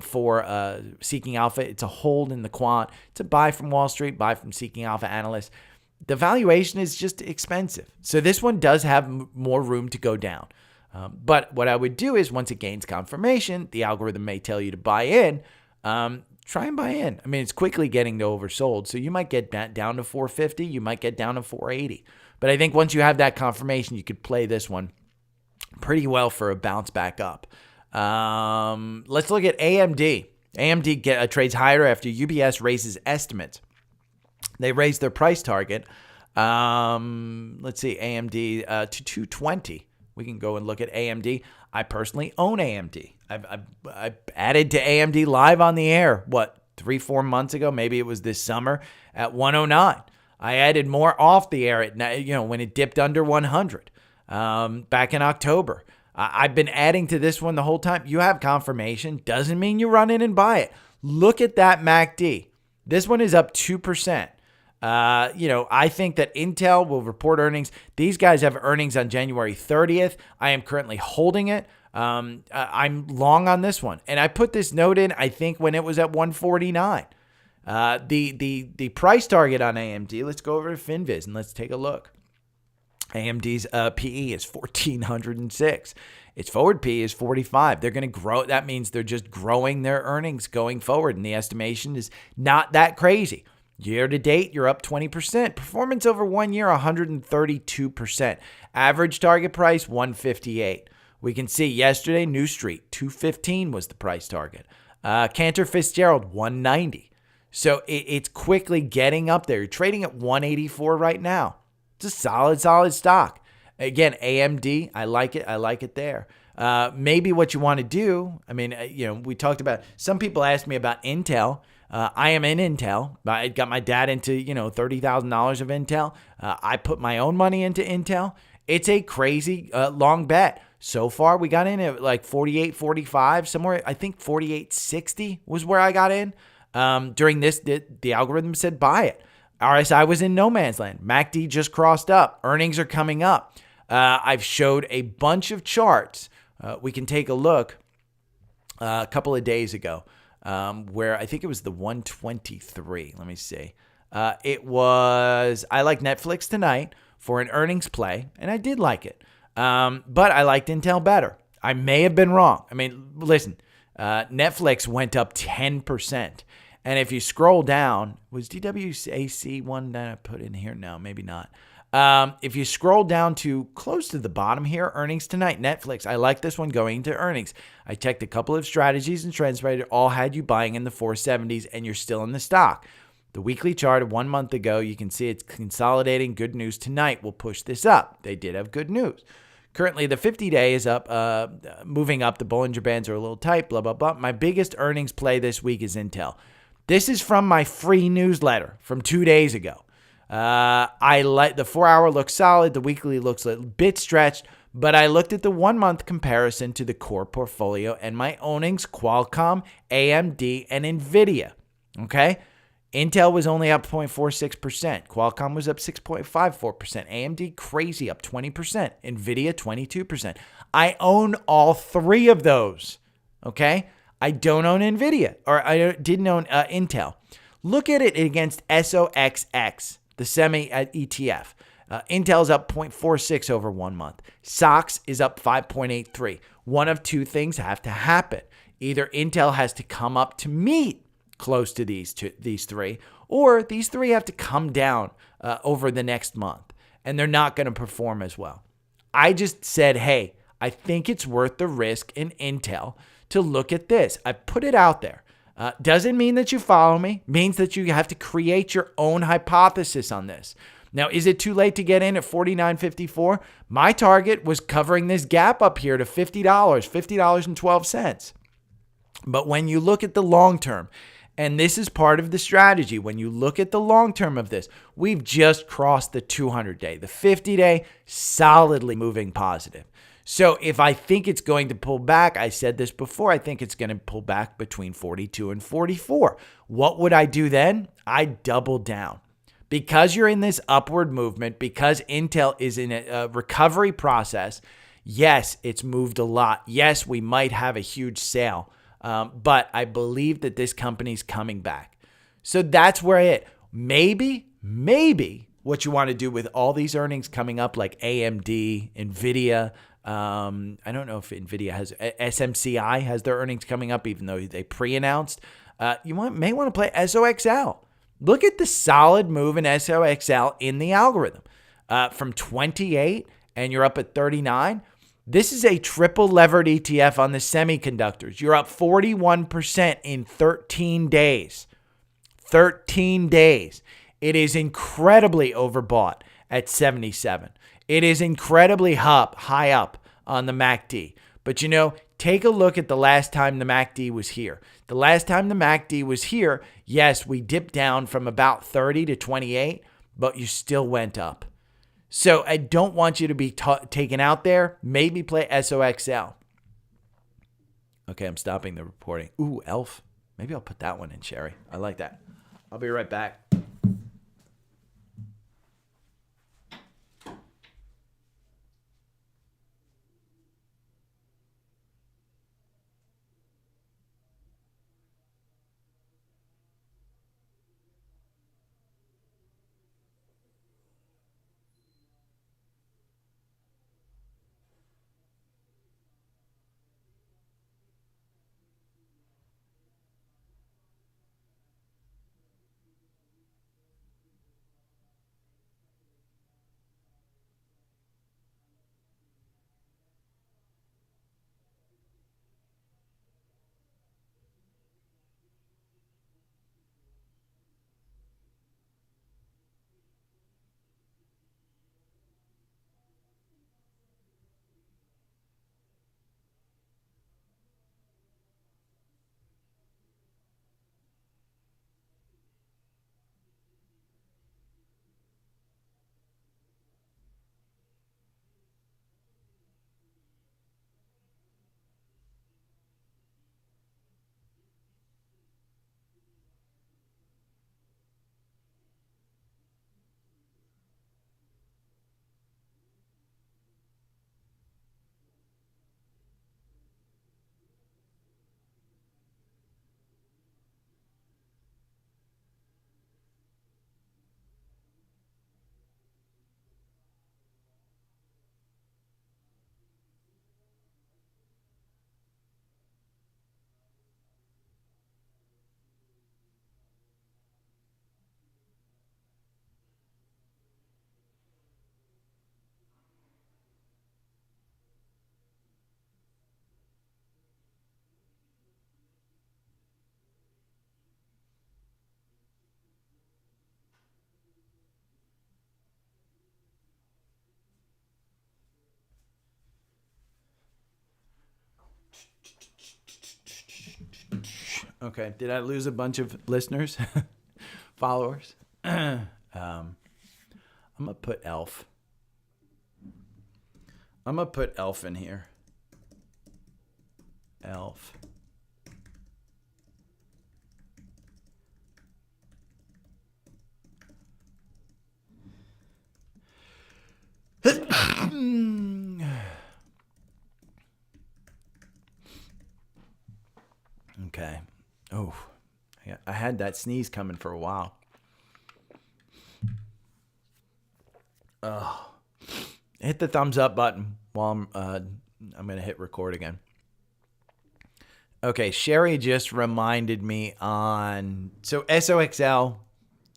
For Seeking Alpha, it's a hold in the quant. It's a buy from Wall Street, buy from Seeking Alpha analysts. The valuation is just expensive. So this one does have more room to go down. But what I would do is once it gains confirmation, the algorithm may tell you to buy in. Try and buy in. I mean, it's quickly getting to oversold. So you might get down to 450. You might get down to 480. But I think once you have that confirmation, you could play this one pretty well for a bounce back up. Let's look at AMD. AMD trades higher after UBS raises estimates. They raised their price target. Let's see, AMD to 220. We can go and look at AMD. I personally own AMD. I added to AMD live on the air, 3-4 months ago? Maybe it was this summer at 109. I added more off the air at, when it dipped under 100 back in October. I've been adding to this one the whole time. You have confirmation. Doesn't mean you run in and buy it. Look at that MACD. This one is up 2%. I think that Intel will report earnings. These guys have earnings on January 30th. I am currently holding it. I'm long on this one. And I put this note in, I think, when it was at 149. The price target on AMD, let's go over to FinViz and let's take a look. AMD's PE is 1,406. Its forward PE is 45. They're going to grow. That means they're just growing their earnings going forward. And the estimation is not that crazy. Year to date, you're up 20%. Performance over 1 year, 132%. Average target price, 158. We can see yesterday, New Street, 215 was the price target. Cantor Fitzgerald, 190. So it's quickly getting up there. You're trading at 184 right now. It's a solid stock. Again, AMD, I like it. I like it there. Maybe what you want to do, we talked about, some people asked me about Intel. I am in Intel. I got my dad into, $30,000 of Intel. I put my own money into Intel. It's a crazy long bet. So far, we got in at like 48.45, somewhere. I think 48.60 was where I got in. During this, the algorithm said buy it. RSI was in no man's land. MACD just crossed up. Earnings are coming up. I've showed a bunch of charts. We can take a look a couple of days ago where I think it was the 123. Let me see. I like Netflix tonight for an earnings play, and I did like it. But I liked Intel better. I may have been wrong. Listen, Netflix went up 10%. And if you scroll down, was DWAC one that I put in here? No, maybe not. If you scroll down to close to the bottom here, earnings tonight, Netflix. I like this one going into earnings. I checked a couple of strategies and trends, but it all had you buying in the 470s, and you're still in the stock. The weekly chart of 1 month ago, you can see it's consolidating. Good news tonight will push this up. They did have good news. Currently, the 50-day is up, moving up. The Bollinger Bands are a little tight, blah, blah, blah. My biggest earnings play this week is Intel. This is from my free newsletter from 2 days ago. I like the 4-hour looks solid. The weekly looks a bit stretched, but I looked at the 1 month comparison to the core portfolio and my ownings, Qualcomm, AMD, and NVIDIA. Okay. Intel was only up 0.46%. Qualcomm was up 6.54%. AMD crazy up 20%. NVIDIA 22%. I own all three of those. Okay. I don't own NVIDIA, or I didn't own Intel. Look at it against SOXX, the semi ETF. Intel's up 0.46 over 1 month. SOX is up 5.83. One of two things have to happen. Either Intel has to come up to meet close to these three, or these three have to come down over the next month, and they're not going to perform as well. I just said, hey, I think it's worth the risk in Intel to look at this. I put it out there. Doesn't mean that you follow me. Means that you have to create your own hypothesis on this. Now, is it too late to get in at $49.54? My target was covering this gap up here to $50, $50.12. But when you look at the long term, and this is part of the strategy, when you look at the long term of this, we've just crossed the 200-day. The 50-day solidly moving positive. So if I think it's going to pull back, I said this before, I think it's going to pull back between 42 and 44. What would I do then? I'd double down. Because you're in this upward movement, because Intel is in a recovery process, yes, it's moved a lot. Yes, we might have a huge sale, but I believe that this company's coming back. So that's where it, maybe what you want to do with all these earnings coming up like AMD, NVIDIA, I don't know if NVIDIA has, SMCI has their earnings coming up, even though they pre-announced. You may want to play SOXL. Look at the solid move in SOXL in the algorithm. From 28 and you're up at 39. This is a triple levered ETF on the semiconductors. You're up 41% in 13 days. 13 days. It is incredibly overbought at 77. It is incredibly high up on the MACD. But take a look at the last time the MACD was here. The last time the MACD was here, yes, we dipped down from about 30 to 28, but you still went up. So I don't want you to be taken out there. Maybe play SOXL. Okay, I'm stopping the reporting. Ooh, ELF. Maybe I'll put that one in, Sherry. I like that. I'll be right back. Okay. Did I lose a bunch of listeners, followers? I'm going to put ELF. I'm going to put ELF in here. ELF. Okay. Oh, I had that sneeze coming for a while. Oh, hit the thumbs up button while I'm going to hit record again. Okay, Sherry just reminded me on, so SOXL,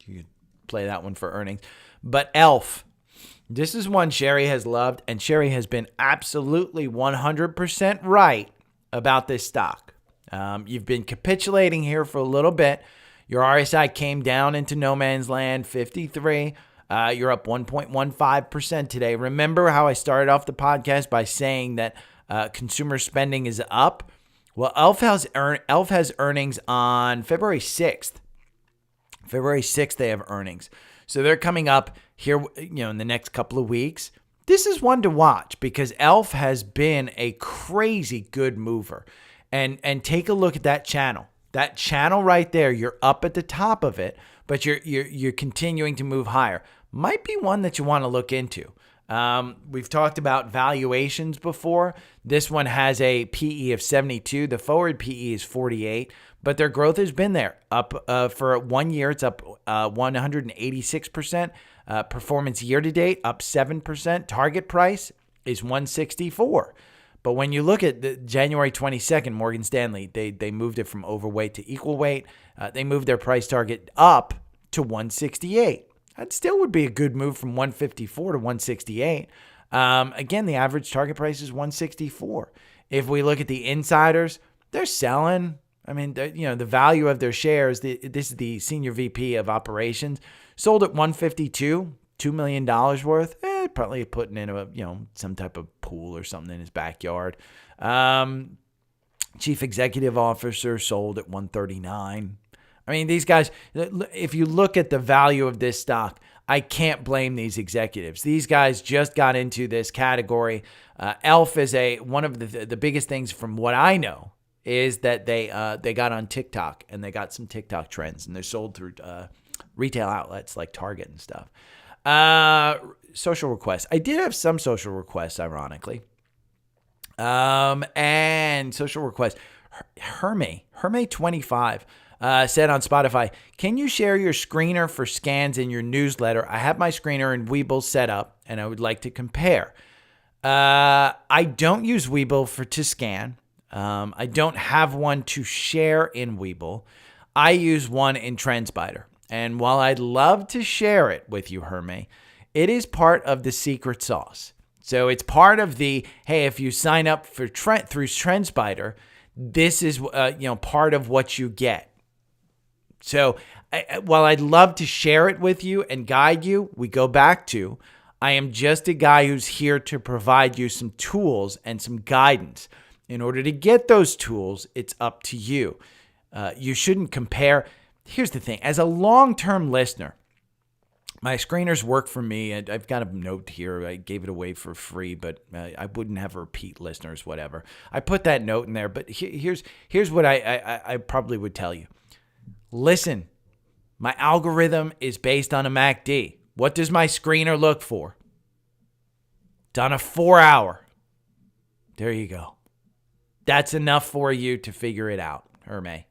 you could play that one for earnings, but ELF, this is one Sherry has loved, and Sherry has been absolutely 100% right about this stock. You've been capitulating here for a little bit. Your RSI came down into no man's land, 53. You're up 1.15% today. Remember how I started off the podcast by saying that consumer spending is up? Well, ELF has earnings on February 6th. February 6th, they have earnings. So they're coming up here, in the next couple of weeks. this is one to watch because ELF has been a crazy good mover. And take a look at that channel. That channel right there, you're up at the top of it, but you're continuing to move higher. Might be one that you want to look into. We've talked about valuations before. This one has a PE of 72. The forward PE is 48, but their growth has been there. Up for 1 year, it's up 186%. Performance year to date, up 7%. Target price is 164. But when you look at the January 22nd, Morgan Stanley, they moved it from overweight to equal weight. They moved their price target up to 168. That still would be a good move from 154 to 168. Again, the average target price is 164. If we look at the insiders, they're selling. I mean, the value of their shares, this is the senior VP of operations, sold at 152, $2 million worth. Probably putting in some type of pool or something in his backyard. Chief executive officer sold at 139. I mean, these guys, if you look at the value of this stock, I can't blame these executives. These guys just got into this category. ELF is one of the biggest things from what I know is that they got on TikTok and they got some TikTok trends and they're sold through retail outlets like Target and stuff. Social requests. I did have some social requests, ironically. And social requests. Herme25 said on Spotify, can you share your screener for scans in your newsletter? I have my screener in Webull set up, and I would like to compare. I don't use Webull to scan. I don't have one to share in Webull. I use one in TrendSpider. And while I'd love to share it with you, Herme, it is part of the secret sauce. So it's part of the, hey, if you sign up for through TrendSpider, this is part of what you get. So while I'd love to share it with you and guide you, we go back to, I am just a guy who's here to provide you some tools and some guidance. In order to get those tools, it's up to you. You shouldn't compare. Here's the thing. As a long-term listener, my screeners work for me. I've got a note here. I gave it away for free, but I wouldn't have repeat listeners, whatever. I put that note in there, but here's what I probably would tell you. Listen, my algorithm is based on a MACD. What does my screener look for? It's on a 4-hour. There you go. That's enough for you to figure it out, Herme.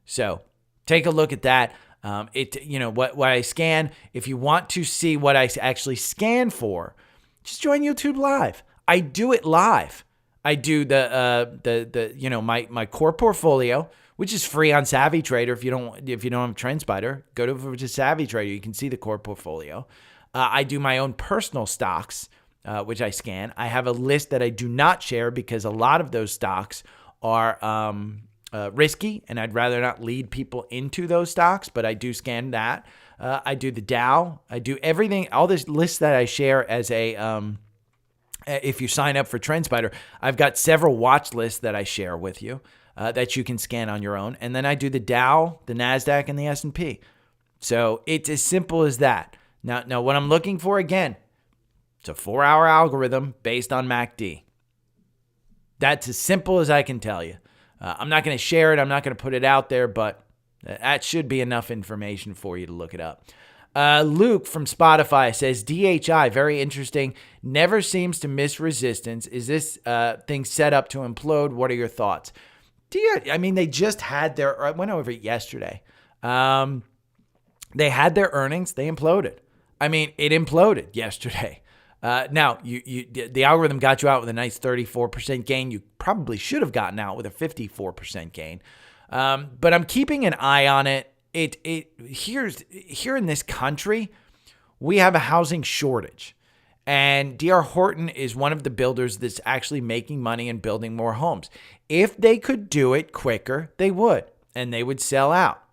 So take a look at that. What I scan. If you want to see what I actually scan for, just join YouTube Live. I do it live. I do my core portfolio, which is free on Savvy Trader. If you don't have TrendSpider, go to Savvy Trader. You can see the core portfolio. I do my own personal stocks, which I scan. I have a list that I do not share because a lot of those stocks are risky, and I'd rather not lead people into those stocks, but I do scan that. I do the Dow. I do everything, all this lists that I share as if you sign up for TrendSpider, I've got several watch lists that I share with you that you can scan on your own. And then I do the Dow, the NASDAQ, and the S&P. So it's as simple as that. Now what I'm looking for, again, it's a 4-hour algorithm based on MACD. That's as simple as I can tell you. I'm not going to share it. I'm not going to put it out there, but that should be enough information for you to look it up. Luke from Spotify says, DHI, very interesting. Never seems to miss resistance. Is this thing set up to implode? What are your thoughts? They just had I went over it yesterday. They had their earnings. They imploded. It imploded yesterday. Now, the algorithm got you out with a nice 34% gain. You probably should have gotten out with a 54% gain. But I'm keeping an eye on it. Here in this country, we have a housing shortage. And D.R. Horton is one of the builders that's actually making money and building more homes. If they could do it quicker, they would. And they would sell out.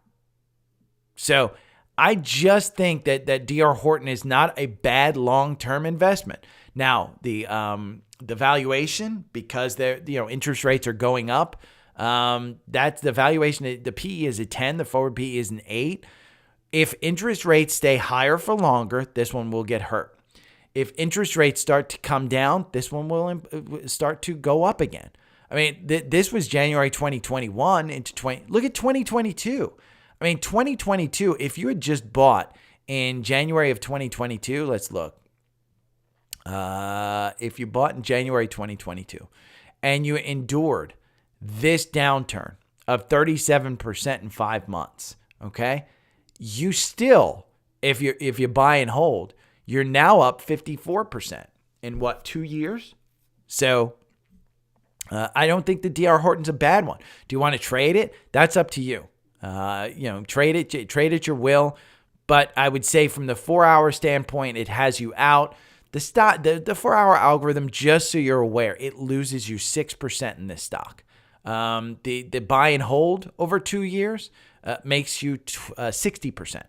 So I just think that D.R. Horton is not a bad long-term investment. Now, the valuation, because interest rates are going up, that's the valuation. The PE is a 10. The forward PE is an 8. If interest rates stay higher for longer, this one will get hurt. If interest rates start to come down, this one will start to go up again. I mean, this was January 2021 into 20. Look at 2022. I mean, 2022, if you had just bought in January of 2022, let's look. If you bought in January 2022 and you endured this downturn of 37% in 5 months, okay, you still, if you buy and hold, you're now up 54% in what, 2 years? So I don't think the DR Horton's a bad one. Do you want to trade it? That's up to you. Trade at your will. But I would say from the 4-hour standpoint, it has you out. The 4-hour algorithm, just so you're aware, it loses you 6% in this stock. The buy and hold over 2 years makes you 60%.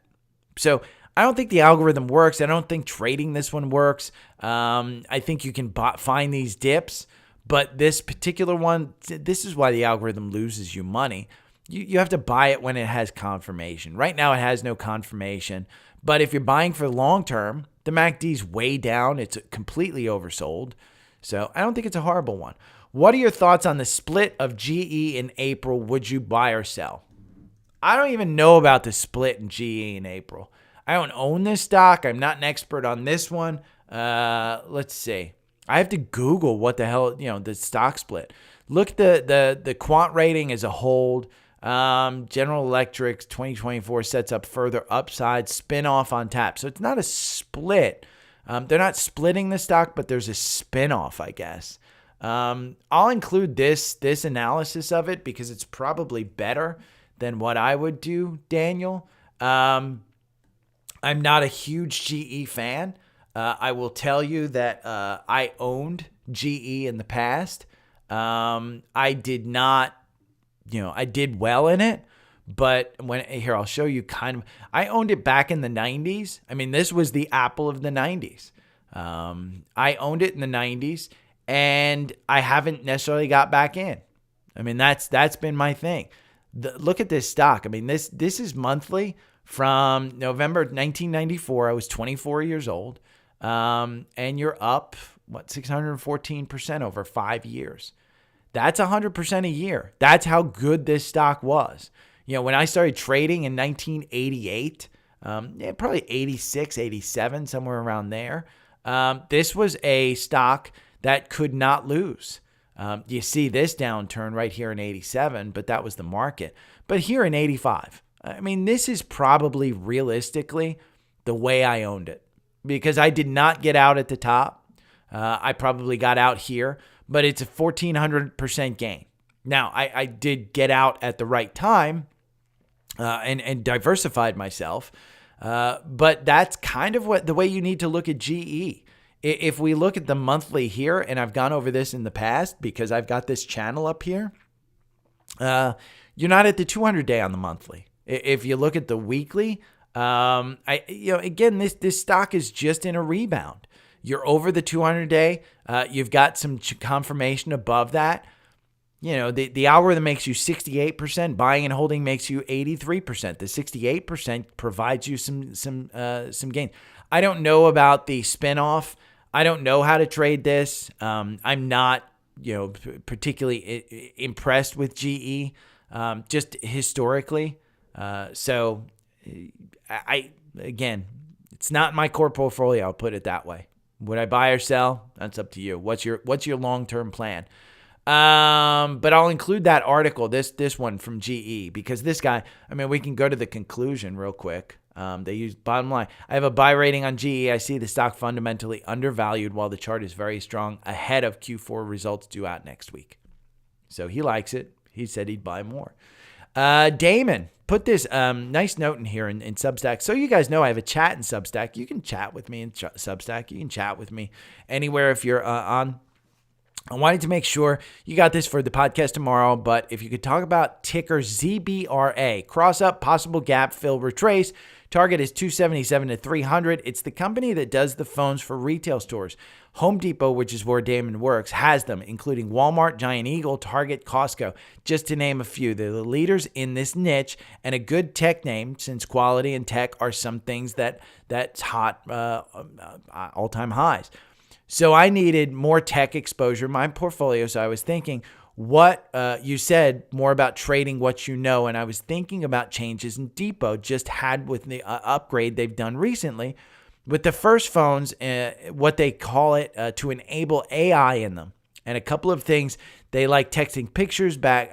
So I don't think the algorithm works. I don't think trading this one works. I think you can find these dips, but this particular one, this is why the algorithm loses you money. You have to buy it when it has confirmation. Right now, it has no confirmation. But if you're buying for the long term, the MACD's way down. It's completely oversold. So I don't think it's a horrible one. What are your thoughts on the split of GE in April? Would you buy or sell? I don't even know about the split in GE in April. I don't own this stock. I'm not an expert on this one. Let's see. I have to Google what the hell, the stock split. Look, the quant rating is a hold. General Electric's 2024 sets up further upside, spin-off on tap. So it's not a split. They're not splitting the stock, but there's a spin-off, I guess. I'll include this analysis of it because it's probably better than what I would do, Daniel. I'm not a huge GE fan. I will tell you that I owned GE in the past. I did not, I did well in it, but I'll show you I owned it back in the 90s. I mean, this was the Apple of the 90s. I owned it in the 90s and I haven't necessarily got back in. I mean, that's been my thing. Look at this stock. I mean, this is monthly from November 1994. I was 24 years old. And you're up, 614% over 5 years. That's 100% a year. That's how good this stock was. When I started trading in 1988, probably 86, 87, somewhere around there, this was a stock that could not lose. You see this downturn right here in 87, but that was the market. But here in 85, I mean, this is probably realistically the way I owned it because I did not get out at the top. I probably got out here, but it's a 1,400% gain. Now, I did get out at the right time and diversified myself, but that's kind of the way you need to look at GE. If we look at the monthly here, and I've gone over this in the past because I've got this channel up here, you're not at the 200-day on the monthly. If you look at the weekly, again, this stock is just in a rebound. You're over the 200-day. You've got some confirmation above that. The algorithm makes you 68%. Buying and holding makes you 83%. The 68% provides you some gain. I don't know about the spinoff. I don't know how to trade this. I'm not, particularly impressed with GE, just historically. So again, it's not my core portfolio. I'll put it that way. Would I buy or sell? That's up to you. What's your long-term plan? But I'll include that article, this one from GE, because this guy, I mean, we can go to the conclusion real quick. They use bottom line. I have a buy rating on GE. I see the stock fundamentally undervalued while the chart is very strong ahead of Q4 results due out next week. So he likes it. He said he'd buy more. Damon put this nice note in here in Substack. So you guys know I have a chat in Substack. You can chat with me in Substack. You can chat with me anywhere if you're on. I wanted to make sure you got this for the podcast tomorrow, but if you could talk about ticker ZBRA, cross up, possible gap, fill, retrace. Target is 277 to 300. It's the company that does the phones for retail stores. Home Depot, which is where Damon works, has them, including Walmart, Giant Eagle, Target, Costco, just to name a few. They're the leaders in this niche, and a good tech name, since quality and tech are some things that's hot, all-time highs. So I needed more tech exposure in my portfolio. So I was thinking, what you said more about trading what you know. And I was thinking about changes in Depot just had with the upgrade they've done recently with the first phones, what they call it to enable AI in them. And a couple of things, they like texting pictures back,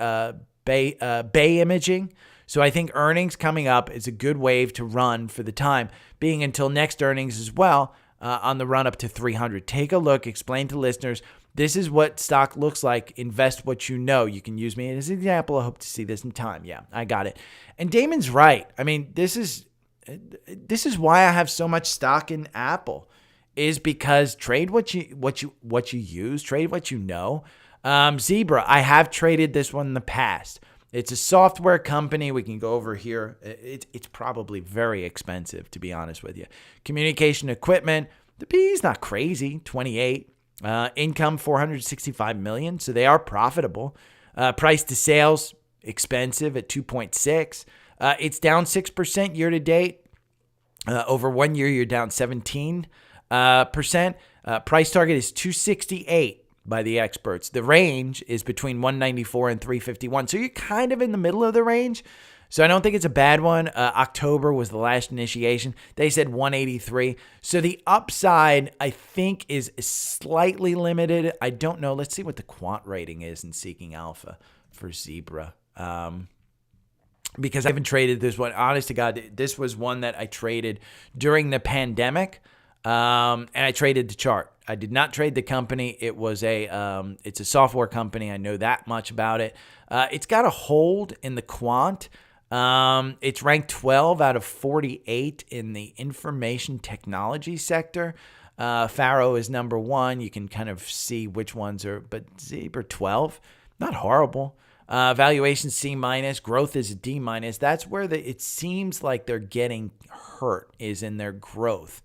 bay imaging. So I think earnings coming up is a good wave to run for the time being until next earnings as well. On the run up to 300. Take a look, explain to listeners, this is what stock looks like. Invest what you know. You can use me as an example. I hope to see this in time. Yeah, I got it. And Damon's right. I mean, this is why I have so much stock in Apple, is because trade what you use, trade what you know. Zebra, I have traded this one in the past. It's a software company. We can go over here. It's probably very expensive, to be honest with you. Communication equipment, the P is not crazy, 28. Income, $465 million, so they are profitable. Price to sales, expensive at 2.6. It's down 6% year to date. Over 1 year, you're down 17%. Price target is 268. By the experts. The range is between 194 and 351. So you're kind of in the middle of the range. So I don't think it's a bad one. October was the last initiation. They said 183. So the upside, I think, is slightly limited. I don't know. Let's see what the quant rating is in Seeking Alpha for Zebra. Because I haven't traded this one. Honest to God, this was one that I traded during the pandemic. And I traded the chart. I did not trade the company. It was it's a software company. I know that much about it. It's got a hold in the quant. It's ranked 12 out of 48 in the information technology sector. Faro is number 1. You can kind of see which ones are, but Zebra 12, not horrible. Valuation C-, growth is a D-. That's where it seems like they're getting hurt, is in their growth.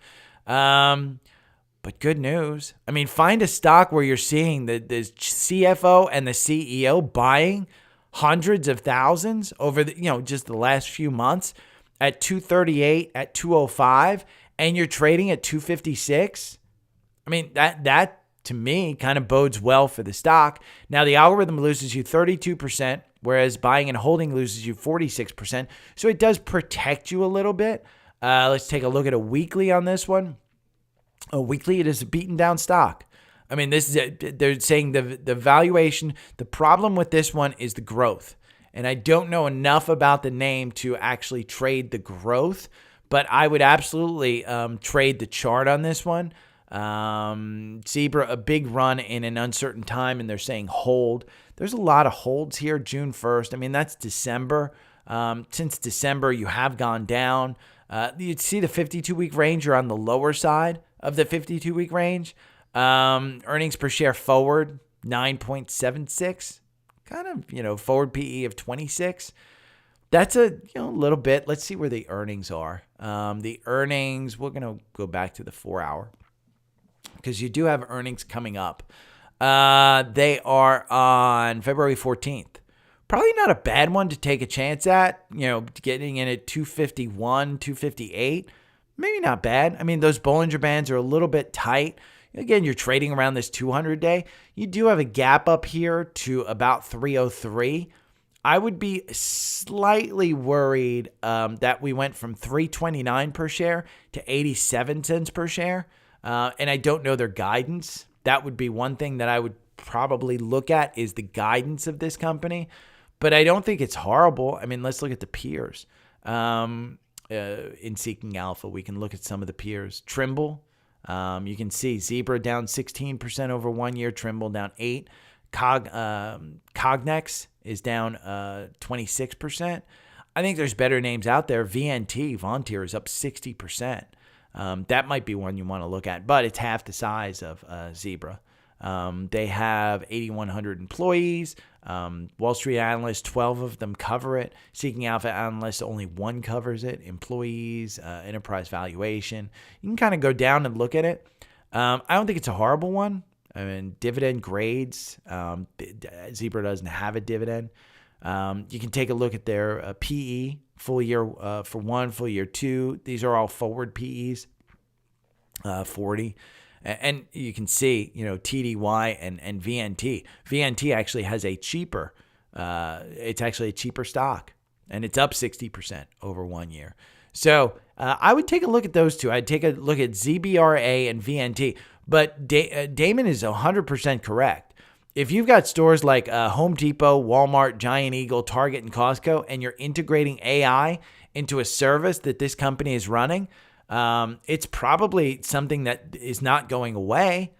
But good news. I mean, find a stock where you're seeing the CFO and the CEO buying hundreds of thousands over just the last few months at 238, at 205, and you're trading at 256. I mean, that to me kind of bodes well for the stock. Now the algorithm loses you 32%, whereas buying and holding loses you 46%. So it does protect you a little bit. Let's take a look at a weekly on this one. A weekly, it is a beaten down stock. I mean, they're saying the valuation, the problem with this one is the growth. And I don't know enough about the name to actually trade the growth, but I would absolutely trade the chart on this one. Zebra, a big run in an uncertain time, and they're saying hold. There's a lot of holds here, June 1st. I mean, that's December. Since December, you have gone down. You'd see the 52-week range are on the lower side of the 52-week range. Earnings per share forward, 9.76. Kind of, forward PE of 26. That's a little bit. Let's see where the earnings are. The earnings, we're going to go back to the 4-hour because you do have earnings coming up. They are on February 14th. Probably not a bad one to take a chance at, getting in at 251, 258. Maybe not bad. I mean, those Bollinger Bands are a little bit tight. Again, you're trading around this 200-day. You do have a gap up here to about 303. I would be slightly worried that we went from $3.29 per share to 87 cents per share. And I don't know their guidance. That would be one thing that I would probably look at, is the guidance of this company. But I don't think it's horrible. I mean, let's look at the peers. In Seeking Alpha, we can look at some of the peers. Trimble, you can see Zebra down 16% over 1 year. Trimble down 8%. Cognex is down 26%. I think there's better names out there. Vontier is up 60%. That might be one you want to look at, but it's half the size of Zebra. They have 8,100 employees. Wall Street analysts, 12 of them cover it. Seeking Alpha analysts, only one covers it. Employees, enterprise valuation. You can kind of go down and look at it. I don't think it's a horrible one. I mean, dividend grades. Zebra doesn't have a dividend. You can take a look at their PE, full year for one, full year two. These are all forward PEs, 40. And you can see, TDY and VNT. VNT actually has a cheaper, it's actually a cheaper stock, and it's up 60% over 1 year. So I would take a look at those two. I'd take a look at ZBRA and VNT. But Damon is 100% correct. If you've got stores like Home Depot, Walmart, Giant Eagle, Target, and Costco, and you're integrating AI into a service that this company is running, it's probably something that is not going away.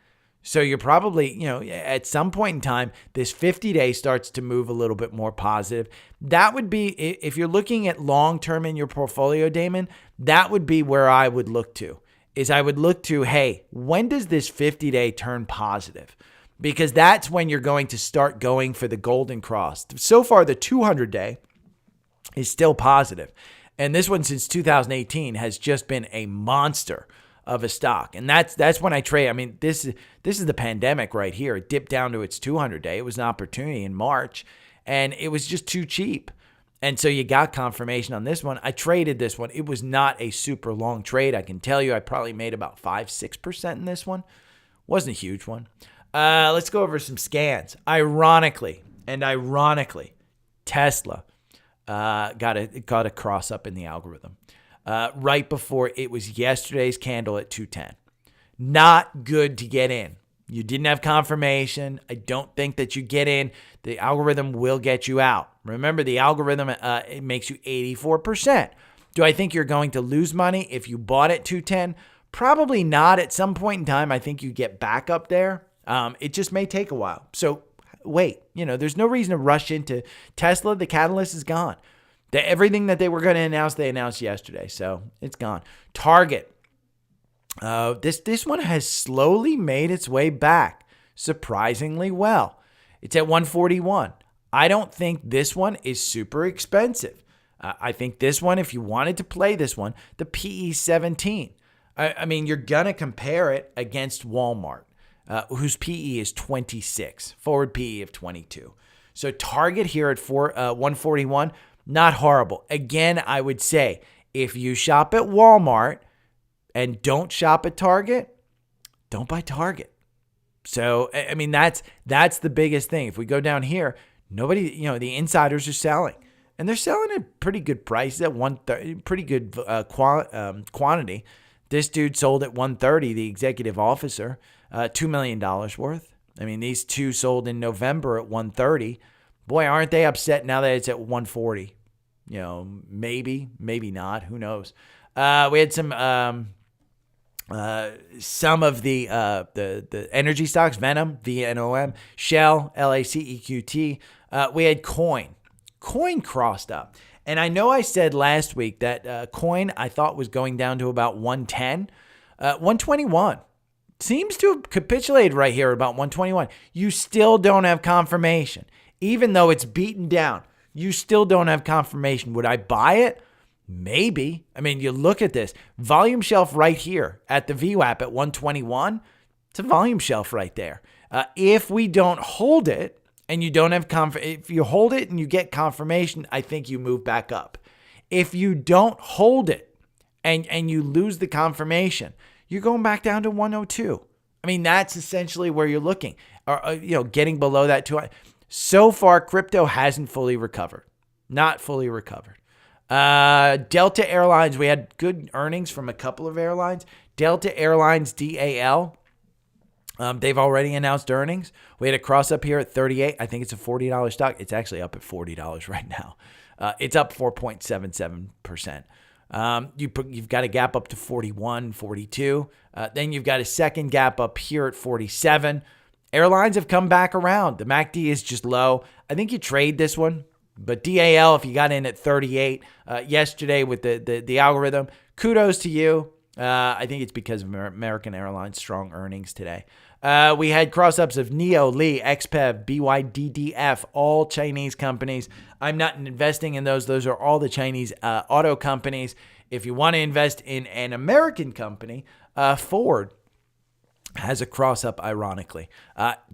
So you're probably, at some point in time, this 50-day starts to move a little bit more positive. That would be, if you're looking at long-term in your portfolio, Damon, that would be where I would look to, hey, when does this 50-day turn positive? Because that's when you're going to start going for the golden cross. So far, the 200-day is still positive. And this one since 2018 has just been a monster of a stock. And that's when I trade. I mean, this is the pandemic right here. It dipped down to its 200-day. It was an opportunity in March, and it was just too cheap. And so you got confirmation on this one. I traded this one. It was not a super long trade. I can tell you I probably made about 5-6% in this one. Wasn't a huge one. Let's go over some scans. Ironically, Tesla got a cross up in the algorithm right before it was yesterday's candle at 210. Not good to get in. You didn't have confirmation. I don't think that you get in. The algorithm will get you out. Remember, the algorithm it makes you 84%. Do I think you're going to lose money if you bought at 210? Probably not. At some point in time, I think you get back up there. It just may take a while. So wait, there's no reason to rush into Tesla. The catalyst is gone. Everything that they were going to announce, they announced yesterday. So it's gone. Target. This one has slowly made its way back surprisingly well. It's at 141. I don't think this one is super expensive. I think this one, if you wanted to play this one, the PE 17. I mean, you're going to compare it against Walmart, whose PE is 26, forward PE of 22. So Target here at 141, not horrible. Again, I would say if you shop at Walmart and don't shop at Target, don't buy Target. So, I mean, that's the biggest thing. If we go down here, nobody, the insiders are selling. And they're selling at pretty good prices at 130, pretty good quantity. This dude sold at 130, the executive officer, $2 million worth. I mean, these two sold in November at 130. Boy, aren't they upset now that it's at 140? Maybe not. Who knows? We had some of the energy stocks, Venom, VNOM, Shell, LICY. We had Coin. Coin crossed up. And I know I said last week that Coin I thought was going down to about 110. 121. Seems to have capitulated right here at about 121. You still don't have confirmation. Even though it's beaten down, you still don't have confirmation. Would I buy it? Maybe. I mean, you look at this. Volume shelf right here at the VWAP at 121. It's a volume shelf right there. If we don't hold it, and you don't have if you hold it and you get confirmation, I think you move back up. If you don't hold it and you lose the confirmation, you're going back down to 102. I mean, that's essentially where you're looking, or getting below that 200. So far, crypto hasn't fully recovered, not fully recovered. Delta Airlines, we had good earnings from a couple of airlines. Delta Airlines, DAL. They've already announced earnings. We had a cross up here at 38. I think it's a $40 stock. It's actually up at $40 right now. It's up 4.77%. You've got a gap up to 41, 42. Then you've got a second gap up here at 47. Airlines have come back around. The MACD is just low. I think you trade this one. But DAL, if you got in at 38 yesterday with the algorithm, kudos to you. I think it's because of American Airlines' strong earnings today. We had cross-ups of NEO, Li, XPEV, BYDDF, all Chinese companies. I'm not investing in those. Those are all the Chinese auto companies. If you want to invest in an American company, Ford has a cross-up, ironically.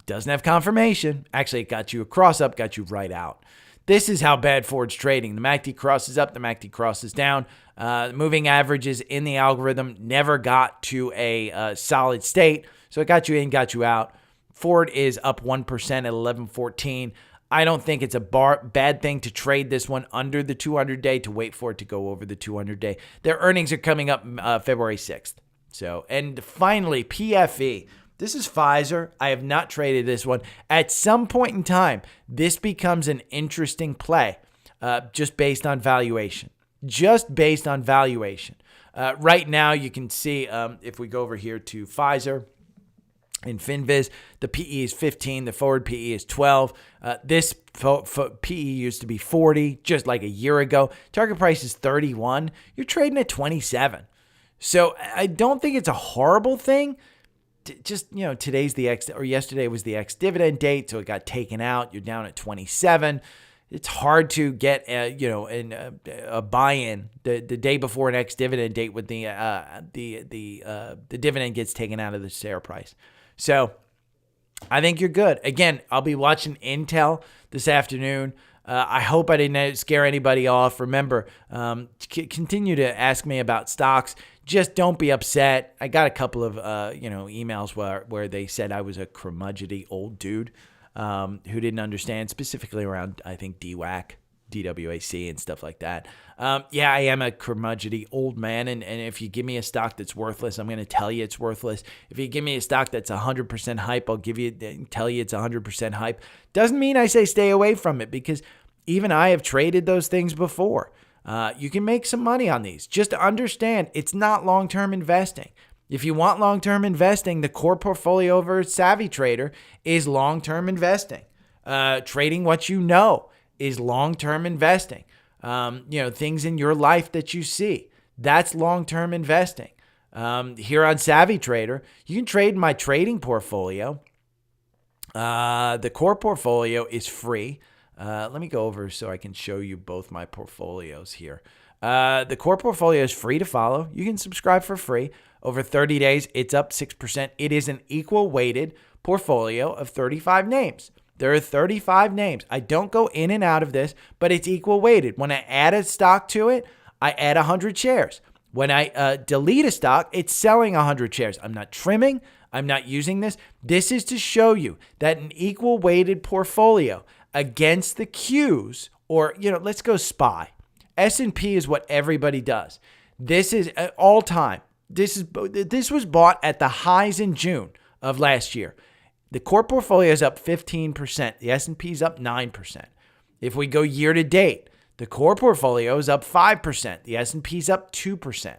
Doesn't have confirmation. Actually, it got you a cross-up, got you right out. This is how bad Ford's trading. The MACD crosses up, the MACD crosses down. Moving averages in the algorithm never got to a solid state, so it got you in, got you out. Ford is up 1% at 11.14. I don't think it's a bad thing to trade this one under the 200-day, to wait for it to go over the 200-day. Their earnings are coming up February 6th. So, and finally, PFE. This is Pfizer. I have not traded this one. At some point in time, this becomes an interesting play just based on valuation. Just based on valuation. Right now, you can see if we go over here to Pfizer in FinViz, the PE is 15. The forward PE is 12. This PE used to be 40 just like a year ago. Target price is 31. You're trading at 27. So I don't think it's a horrible thing. Just, today's yesterday was the ex-dividend date, so it got taken out. You're down at 27. It's hard to get a buy-in the day before an ex-dividend date when the dividend gets taken out of the share price. So I think you're good. Again, I'll be watching Intel this afternoon. I hope I didn't scare anybody off. Remember, continue to ask me about stocks. Just don't be upset. I got a couple of emails where they said I was a curmudgeony old dude who didn't understand, specifically around, I think, DWAC, DWAC, and stuff like that. Yeah, I am a curmudgeony old man, and if you give me a stock that's worthless, I'm going to tell you it's worthless. If you give me a stock that's 100% hype, I'll tell you it's 100% hype. Doesn't mean I say stay away from it, because even I have traded those things before. You can make some money on these. Just to understand, it's not long-term investing. If you want long-term investing, the core portfolio over Savvy Trader is long-term investing. Trading what you know is long-term investing. Things in your life that you see, that's long-term investing. Here on Savvy Trader, you can trade my trading portfolio. The core portfolio is free. Let me go over so I can show you both my portfolios here. The core portfolio is free to follow. You can subscribe for free. Over 30 days, it's up 6%. It is an equal weighted portfolio of 35 names. There are 35 names. I don't go in and out of this, but it's equal weighted. When I add a stock to it, I add 100 shares. When I delete a stock, it's selling 100 shares. I'm not trimming. I'm not using this. This is to show you that an equal weighted portfolio against the Qs, or, let's go SPY. S&P is what everybody does. This is all time. This was bought at the highs in June of last year. The core portfolio is up 15%. The S&P is up 9%. If we go year to date, the core portfolio is up 5%. The S&P is up 2%.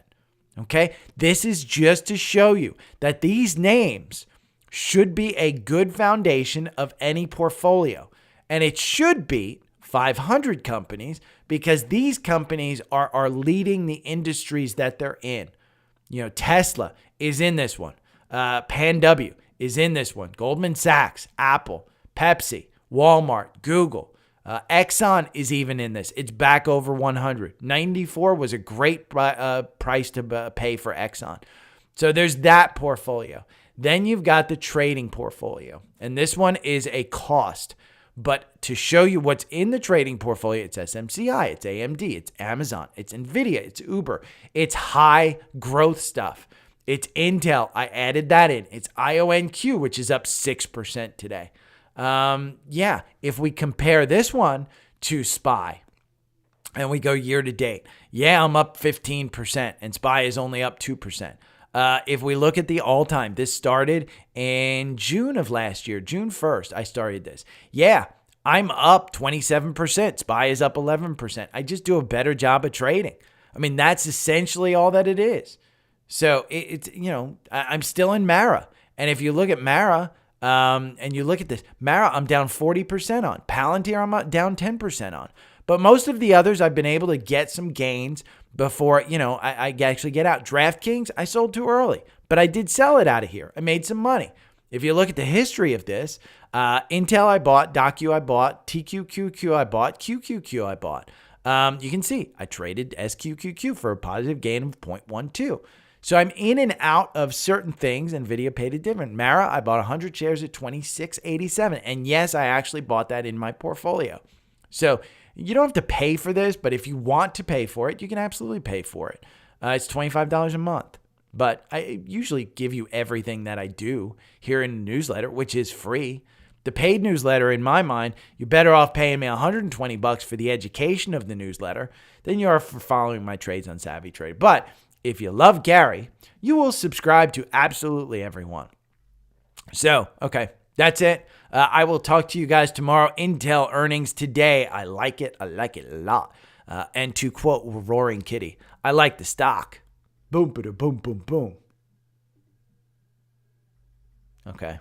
Okay? This is just to show you that these names should be a good foundation of any portfolio. And it should be 500 companies, because these companies are leading the industries that they're in. Tesla is in this one. Pan W is in this one. Goldman Sachs, Apple, Pepsi, Walmart, Google. Exxon is even in this. It's back over 100. 94 was a great price to pay for Exxon. So there's that portfolio. Then you've got the trading portfolio. And this one is a cost. But to show you what's in the trading portfolio, it's SMCI, it's AMD, it's Amazon, it's NVIDIA, it's Uber. It's high growth stuff. It's Intel. I added that in. It's IONQ, which is up 6% today. If we compare this one to SPY and we go year to date, I'm up 15% and SPY is only up 2%. If we look at the all-time, this started in June of last year, June 1st, I started this. I'm up 27%. SPY is up 11%. I just do a better job of trading. I mean, that's essentially all that it is. So it's, I'm still in Mara. And if you look at Mara, and you look at this, Mara, I'm down 40% on. Palantir, I'm down 10% on. But most of the others, I've been able to get some gains before, I actually get out. DraftKings, I sold too early, but I did sell it out of here. I made some money. If you look at the history of this, Intel I bought, DocuQ I bought, TQQQ I bought, QQQ I bought. You can see I traded SQQQ for a positive gain of 0.12. So I'm in and out of certain things. NVIDIA paid a dividend. Mara, I bought 100 shares at 26.87. And yes, I actually bought that in my portfolio. So you don't have to pay for this, but if you want to pay for it, you can absolutely pay for it. It's $25 a month. But I usually give you everything that I do here in the newsletter, which is free. The paid newsletter, in my mind, you're better off paying me $120 for the education of the newsletter than you are for following my trades on Savvy Trader. But if you love Gary, you will subscribe to absolutely everyone. So, okay, that's it. I will talk to you guys tomorrow. Intel earnings today. I like it. I like it a lot. And to quote Roaring Kitty, I like the stock. Boom, boom, boom, boom, boom. Okay.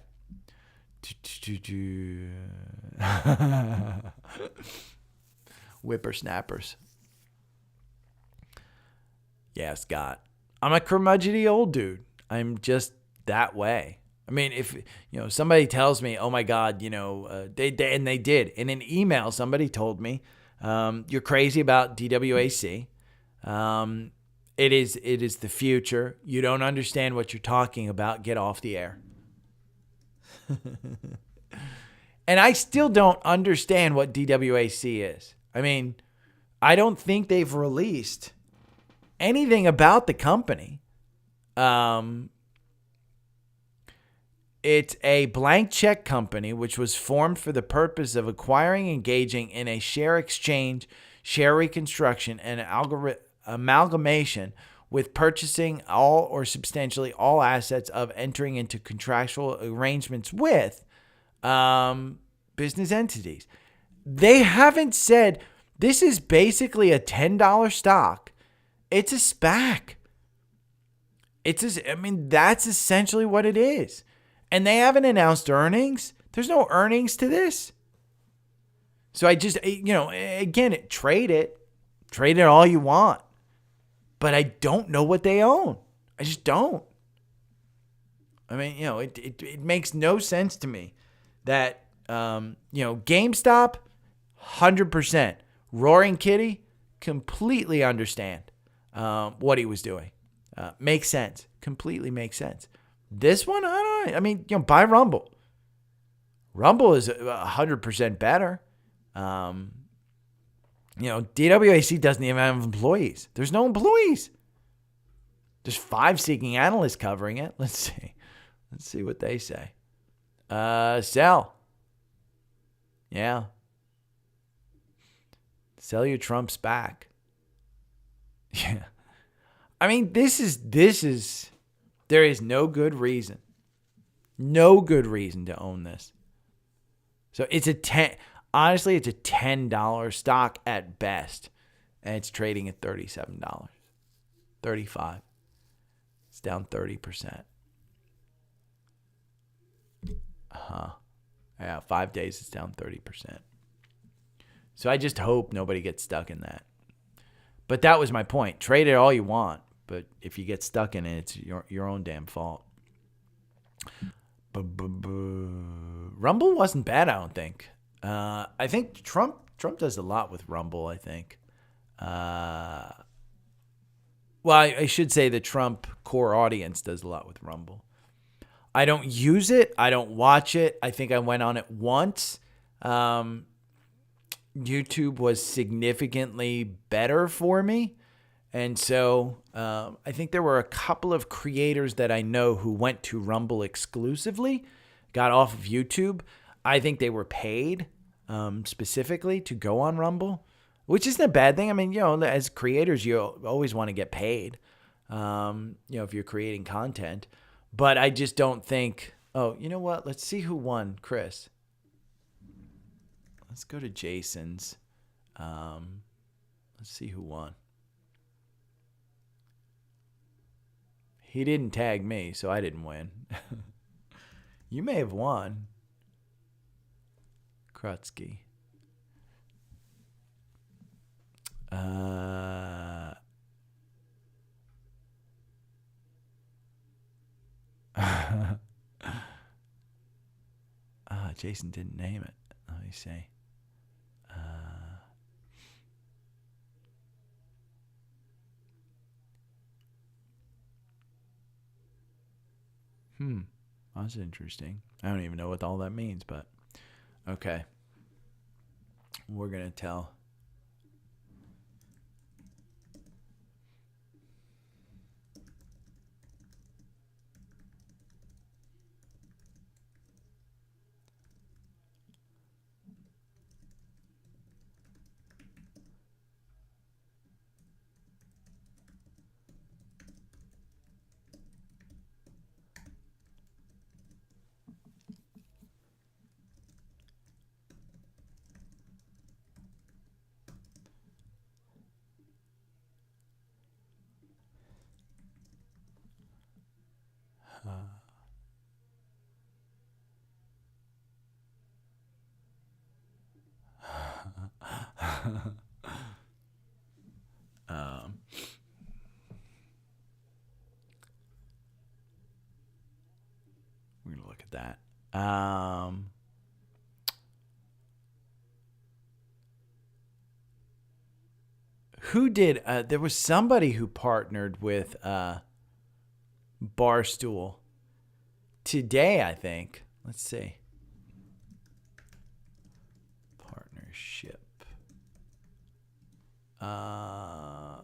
Whippersnappers. Yeah, Scott. I'm a curmudgeony old dude. I'm just that way. I mean, if somebody tells me, "Oh my God," they did in an email. Somebody told me, "You're crazy about DWAC. It is the future. You don't understand what you're talking about. Get off the air." And I still don't understand what DWAC is. I mean, I don't think they've released anything about the company. It's a blank check company which was formed for the purpose of acquiring, engaging in a share exchange, share reconstruction, and amalgamation with purchasing all or substantially all assets of entering into contractual arrangements with business entities. They haven't said this is basically a $10 stock. It's a SPAC. That's essentially what it is. And they haven't announced earnings. There's no earnings to this. So I just, again, trade it all you want. But I don't know what they own. I just don't. I mean, it makes no sense to me that, GameStop, 100%. Roaring Kitty, completely understand what he was doing. Makes sense. Completely makes sense. This one, buy Rumble. Rumble is 100% better. DWAC doesn't even have employees. There's no employees. There's 5 seeking analysts covering it. Let's see. Let's see what they say. Sell. Yeah. Sell your Trumps back. Yeah. I mean, there is no good reason to own this. So it's honestly, it's a $10 stock at best. And it's trading at $37. $35. It's down 30%. Yeah, 5 days it's down 30%. So I just hope nobody gets stuck in that. But that was my point. Trade it all you want, but if you get stuck in it, it's your own damn fault. Rumble wasn't bad, I don't think. I think Trump does a lot with Rumble, I think. I should say the Trump core audience does a lot with Rumble. I don't use it. I don't watch it. I think I went on it once. YouTube was significantly better for me. And so I think there were a couple of creators that I know who went to Rumble exclusively, got off of YouTube. I think they were paid specifically to go on Rumble, which isn't a bad thing. I mean, as creators, you always want to get paid, if you're creating content. But I just don't think, you know what? Let's see who won, Chris. Let's go to Jason's. Let's see who won. He didn't tag me, so I didn't win. You may have won. Krutsky. Jason didn't name it. Let me see. That's interesting. I don't even know what all that means, but okay. We're going to tell. We're going to look at that. Who did? There was somebody who partnered with Barstool today, I think. Let's see. Partnership.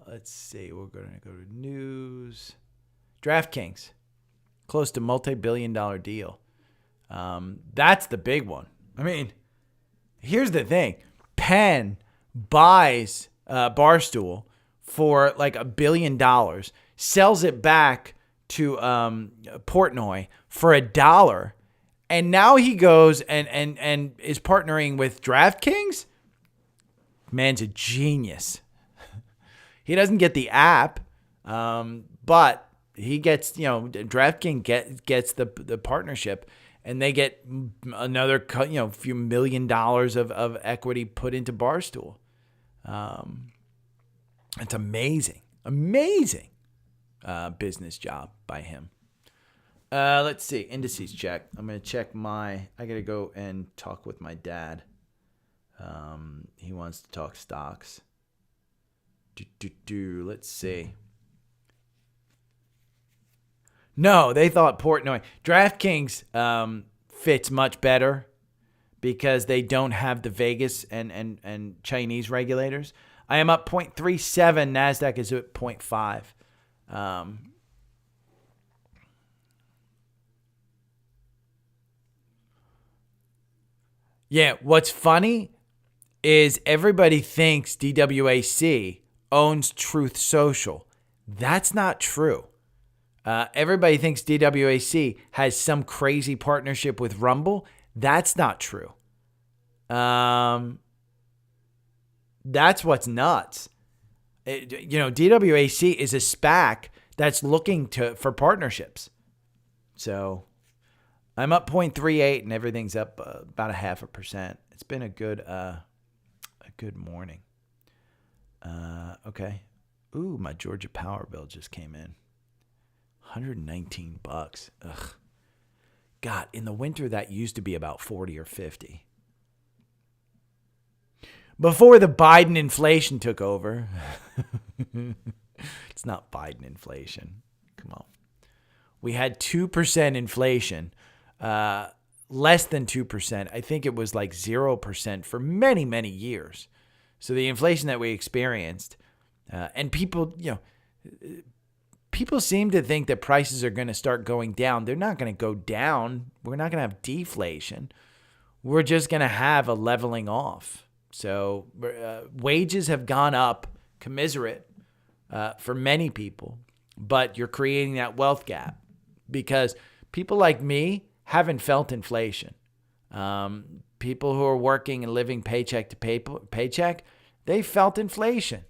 Let's see. We're going to go to news. DraftKings. Close to multi-billion-dollar deal. That's the big one. I mean, here's the thing. Penn buys Barstool for like $1 billion, sells it back to Portnoy for $1, and now he goes and is partnering with DraftKings? Man's a genius. He doesn't get the app, but he gets, DraftKings gets the partnership, and they get another, few $1 million of equity put into Barstool. It's amazing business job by him. Let's see, indices check. I'm gonna check I gotta go and talk with my dad. He wants to talk stocks. Let's see. No, they thought Portnoy. DraftKings fits much better because they don't have the Vegas and Chinese regulators. I am up 0.37. NASDAQ is at 0.5. Yeah, what's funny is everybody thinks DWAC owns Truth Social. That's not true. Everybody thinks DWAC has some crazy partnership with Rumble. That's not true. That's what's nuts. DWAC is a SPAC that's looking for partnerships. So I'm up 0.38 and everything's up about 0.5%. It's been a good morning. Okay. Ooh, my Georgia Power bill just came in. $119. Ugh. God, in the winter that used to be about 40 or 50. Before the Biden inflation took over. It's not Biden inflation. Come on. We had 2% inflation. Less than 2%. I think it was like 0% for many, many years. So the inflation that we experienced, and people seem to think that prices are going to start going down. They're not going to go down. We're not going to have deflation. We're just going to have a leveling off. So wages have gone up, commiserate, for many people, but you're creating that wealth gap because people like me haven't felt inflation. People who are working and living paycheck to paycheck, they felt inflation.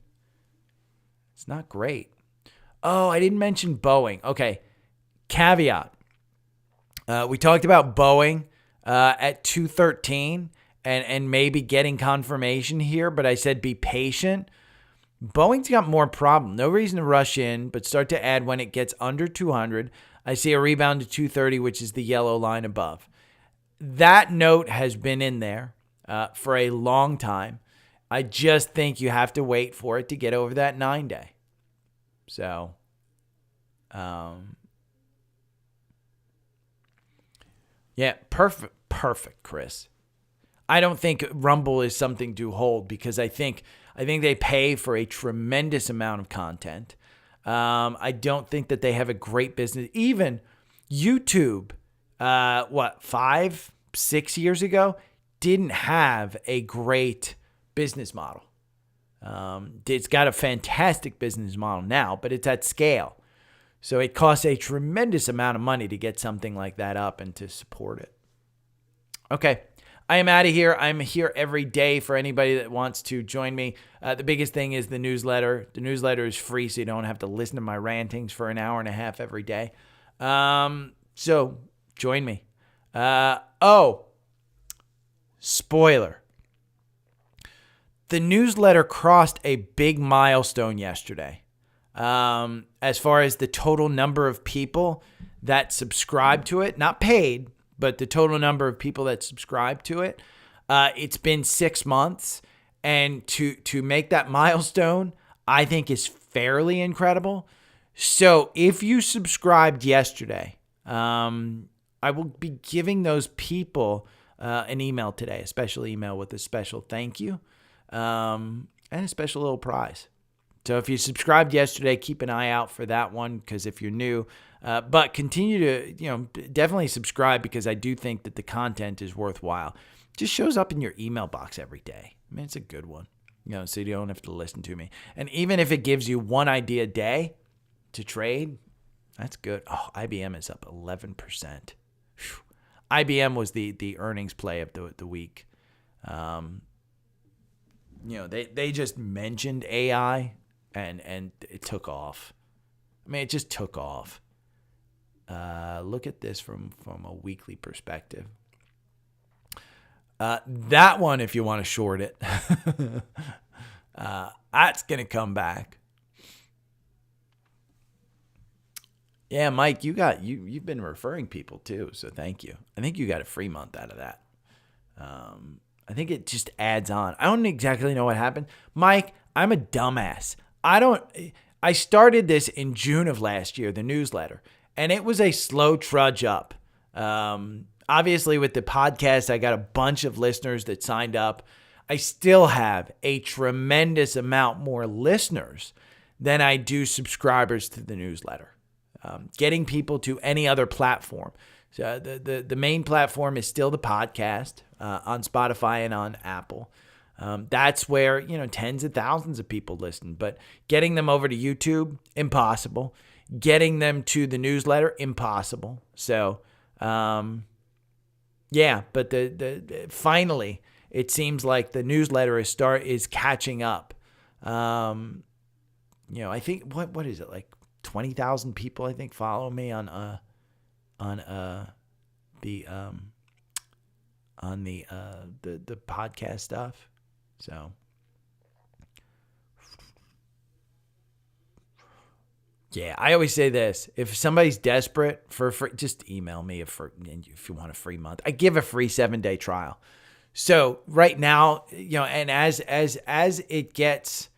It's not great. Oh, I didn't mention Boeing. Okay, caveat. We talked about Boeing at 213 and maybe getting confirmation here, but I said be patient. Boeing's got more problem. No reason to rush in, but start to add when it gets under 200. I see a rebound to 230, which is the yellow line above. that note has been in there for a long time. I just think you have to wait for it to get over that 9-day. So, yeah, perfect, Chris. I don't think Rumble is something to hold because I think they pay for a tremendous amount of content. I don't think that they have a great business. Even YouTube, 5-6 years ago, didn't have a great business model. It's got a fantastic business model now, but it's at scale. So it costs a tremendous amount of money to get something like that up and to support it. Okay, I am out of here. I'm here every day for anybody that wants to join me. The biggest thing is the newsletter. The newsletter is free, so you don't have to listen to my rantings for an hour and a half every day. So join me. Spoiler. The newsletter crossed a big milestone yesterday. As far as the total number of people that subscribe to it, not paid, but the total number of people that subscribe to it, it's been 6 months. And to make that milestone, I think is fairly incredible. So if you subscribed yesterday, I will be giving those people an email today, a special email with a special thank you and a special little prize. So if you subscribed yesterday, keep an eye out for that one because if you're new, but continue to, definitely subscribe because I do think that the content is worthwhile. It just shows up in your email box every day. I mean, it's a good one, so you don't have to listen to me. And even if it gives you one idea a day to trade, that's good. Oh, IBM is up 11%. Whew. IBM was the earnings play of the week. They just mentioned AI and it took off. I mean, it just took off. Look at this from a weekly perspective. That one, if you want to short it, that's going to come back. Yeah, Mike, you've been referring people too, so thank you. I think you got a free month out of that. I think it just adds on. I don't exactly know what happened. Mike, I'm a dumbass. I started this in June of last year, the newsletter, and it was a slow trudge up. Obviously, with the podcast, I got a bunch of listeners that signed up. I still have a tremendous amount more listeners than I do subscribers to the newsletter. Getting people to any other platform. So the main platform is still the podcast on Spotify and on Apple. That's where, tens of thousands of people listen. But getting them over to YouTube, impossible. Getting them to the newsletter, impossible. So, but finally, it seems like the newsletter is catching up. I think what is it, like 20,000 people I think follow me on the podcast stuff. So yeah, I always say this: if somebody's desperate for free, just email me if you want a free month. I give a free 7-day trial. So right now, and as it gets,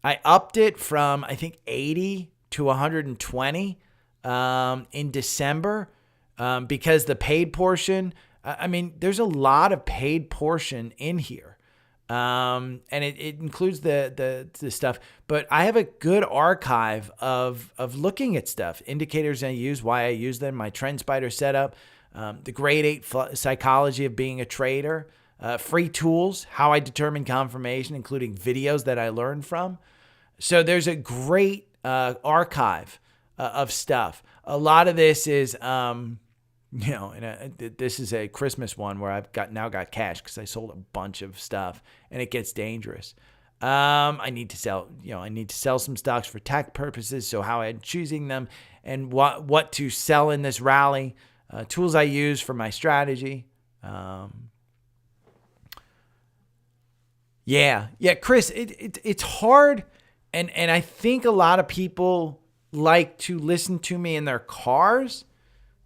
I upped it from I think 80 to 120 in December because the paid portion. There's a lot of paid portion in here. And it includes the stuff, but I have a good archive of looking at stuff, indicators I use, why I use them, my trend spider setup, the grade 8 psychology of being a trader, free tools, how I determine confirmation, including videos that I learned from. So there's a great archive of stuff. A lot of this is, this is a Christmas one where I've got cash because I sold a bunch of stuff and it gets dangerous. I need to sell some stocks for tax purposes. So how I'm choosing them and what to sell in this rally, tools I use for my strategy. Chris, it's hard. And I think a lot of people like to listen to me in their cars.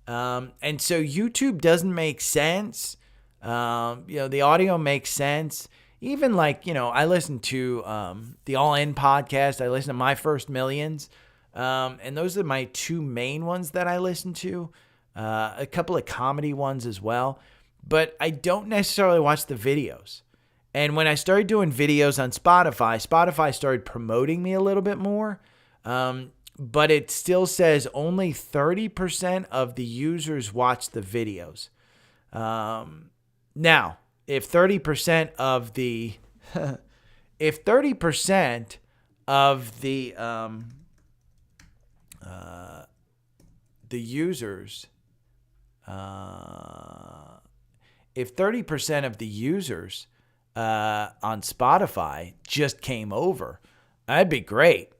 And so YouTube doesn't make sense The audio makes sense. Even like, I listen to the All In podcast. I listen to My First Millions. And those are my two main ones that I listen to. A couple of comedy ones as well. But I don't necessarily watch the videos. And when I started doing videos on Spotify started promoting me a little bit more. But it still says only 30% of the users watch the videos. Now, if 30% of the if 30% of the users if 30% of the users on Spotify just came over, that'd be great.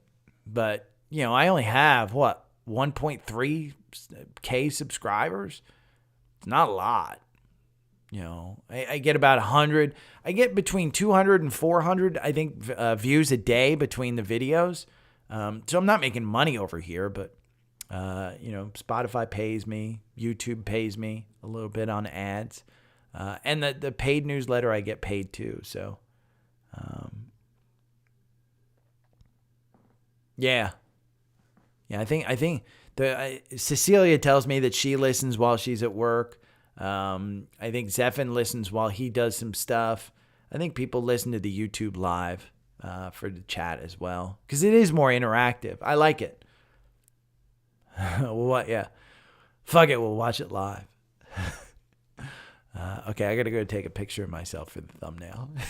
But, I only have 1.3K subscribers. It's not a lot. I get about 100. I get between 200 and 400, I think, views a day between the videos. So I'm not making money over here, but, Spotify pays me. YouTube pays me a little bit on ads. And the paid newsletter I get paid too. So, yeah. I think Cecilia tells me that she listens while she's at work. I think Zephan listens while he does some stuff. I think people listen to the YouTube live for the chat as well, because it is more interactive. I like it. What? Yeah. Fuck it. We'll watch it live. Okay, I got to go take a picture of myself for the thumbnail.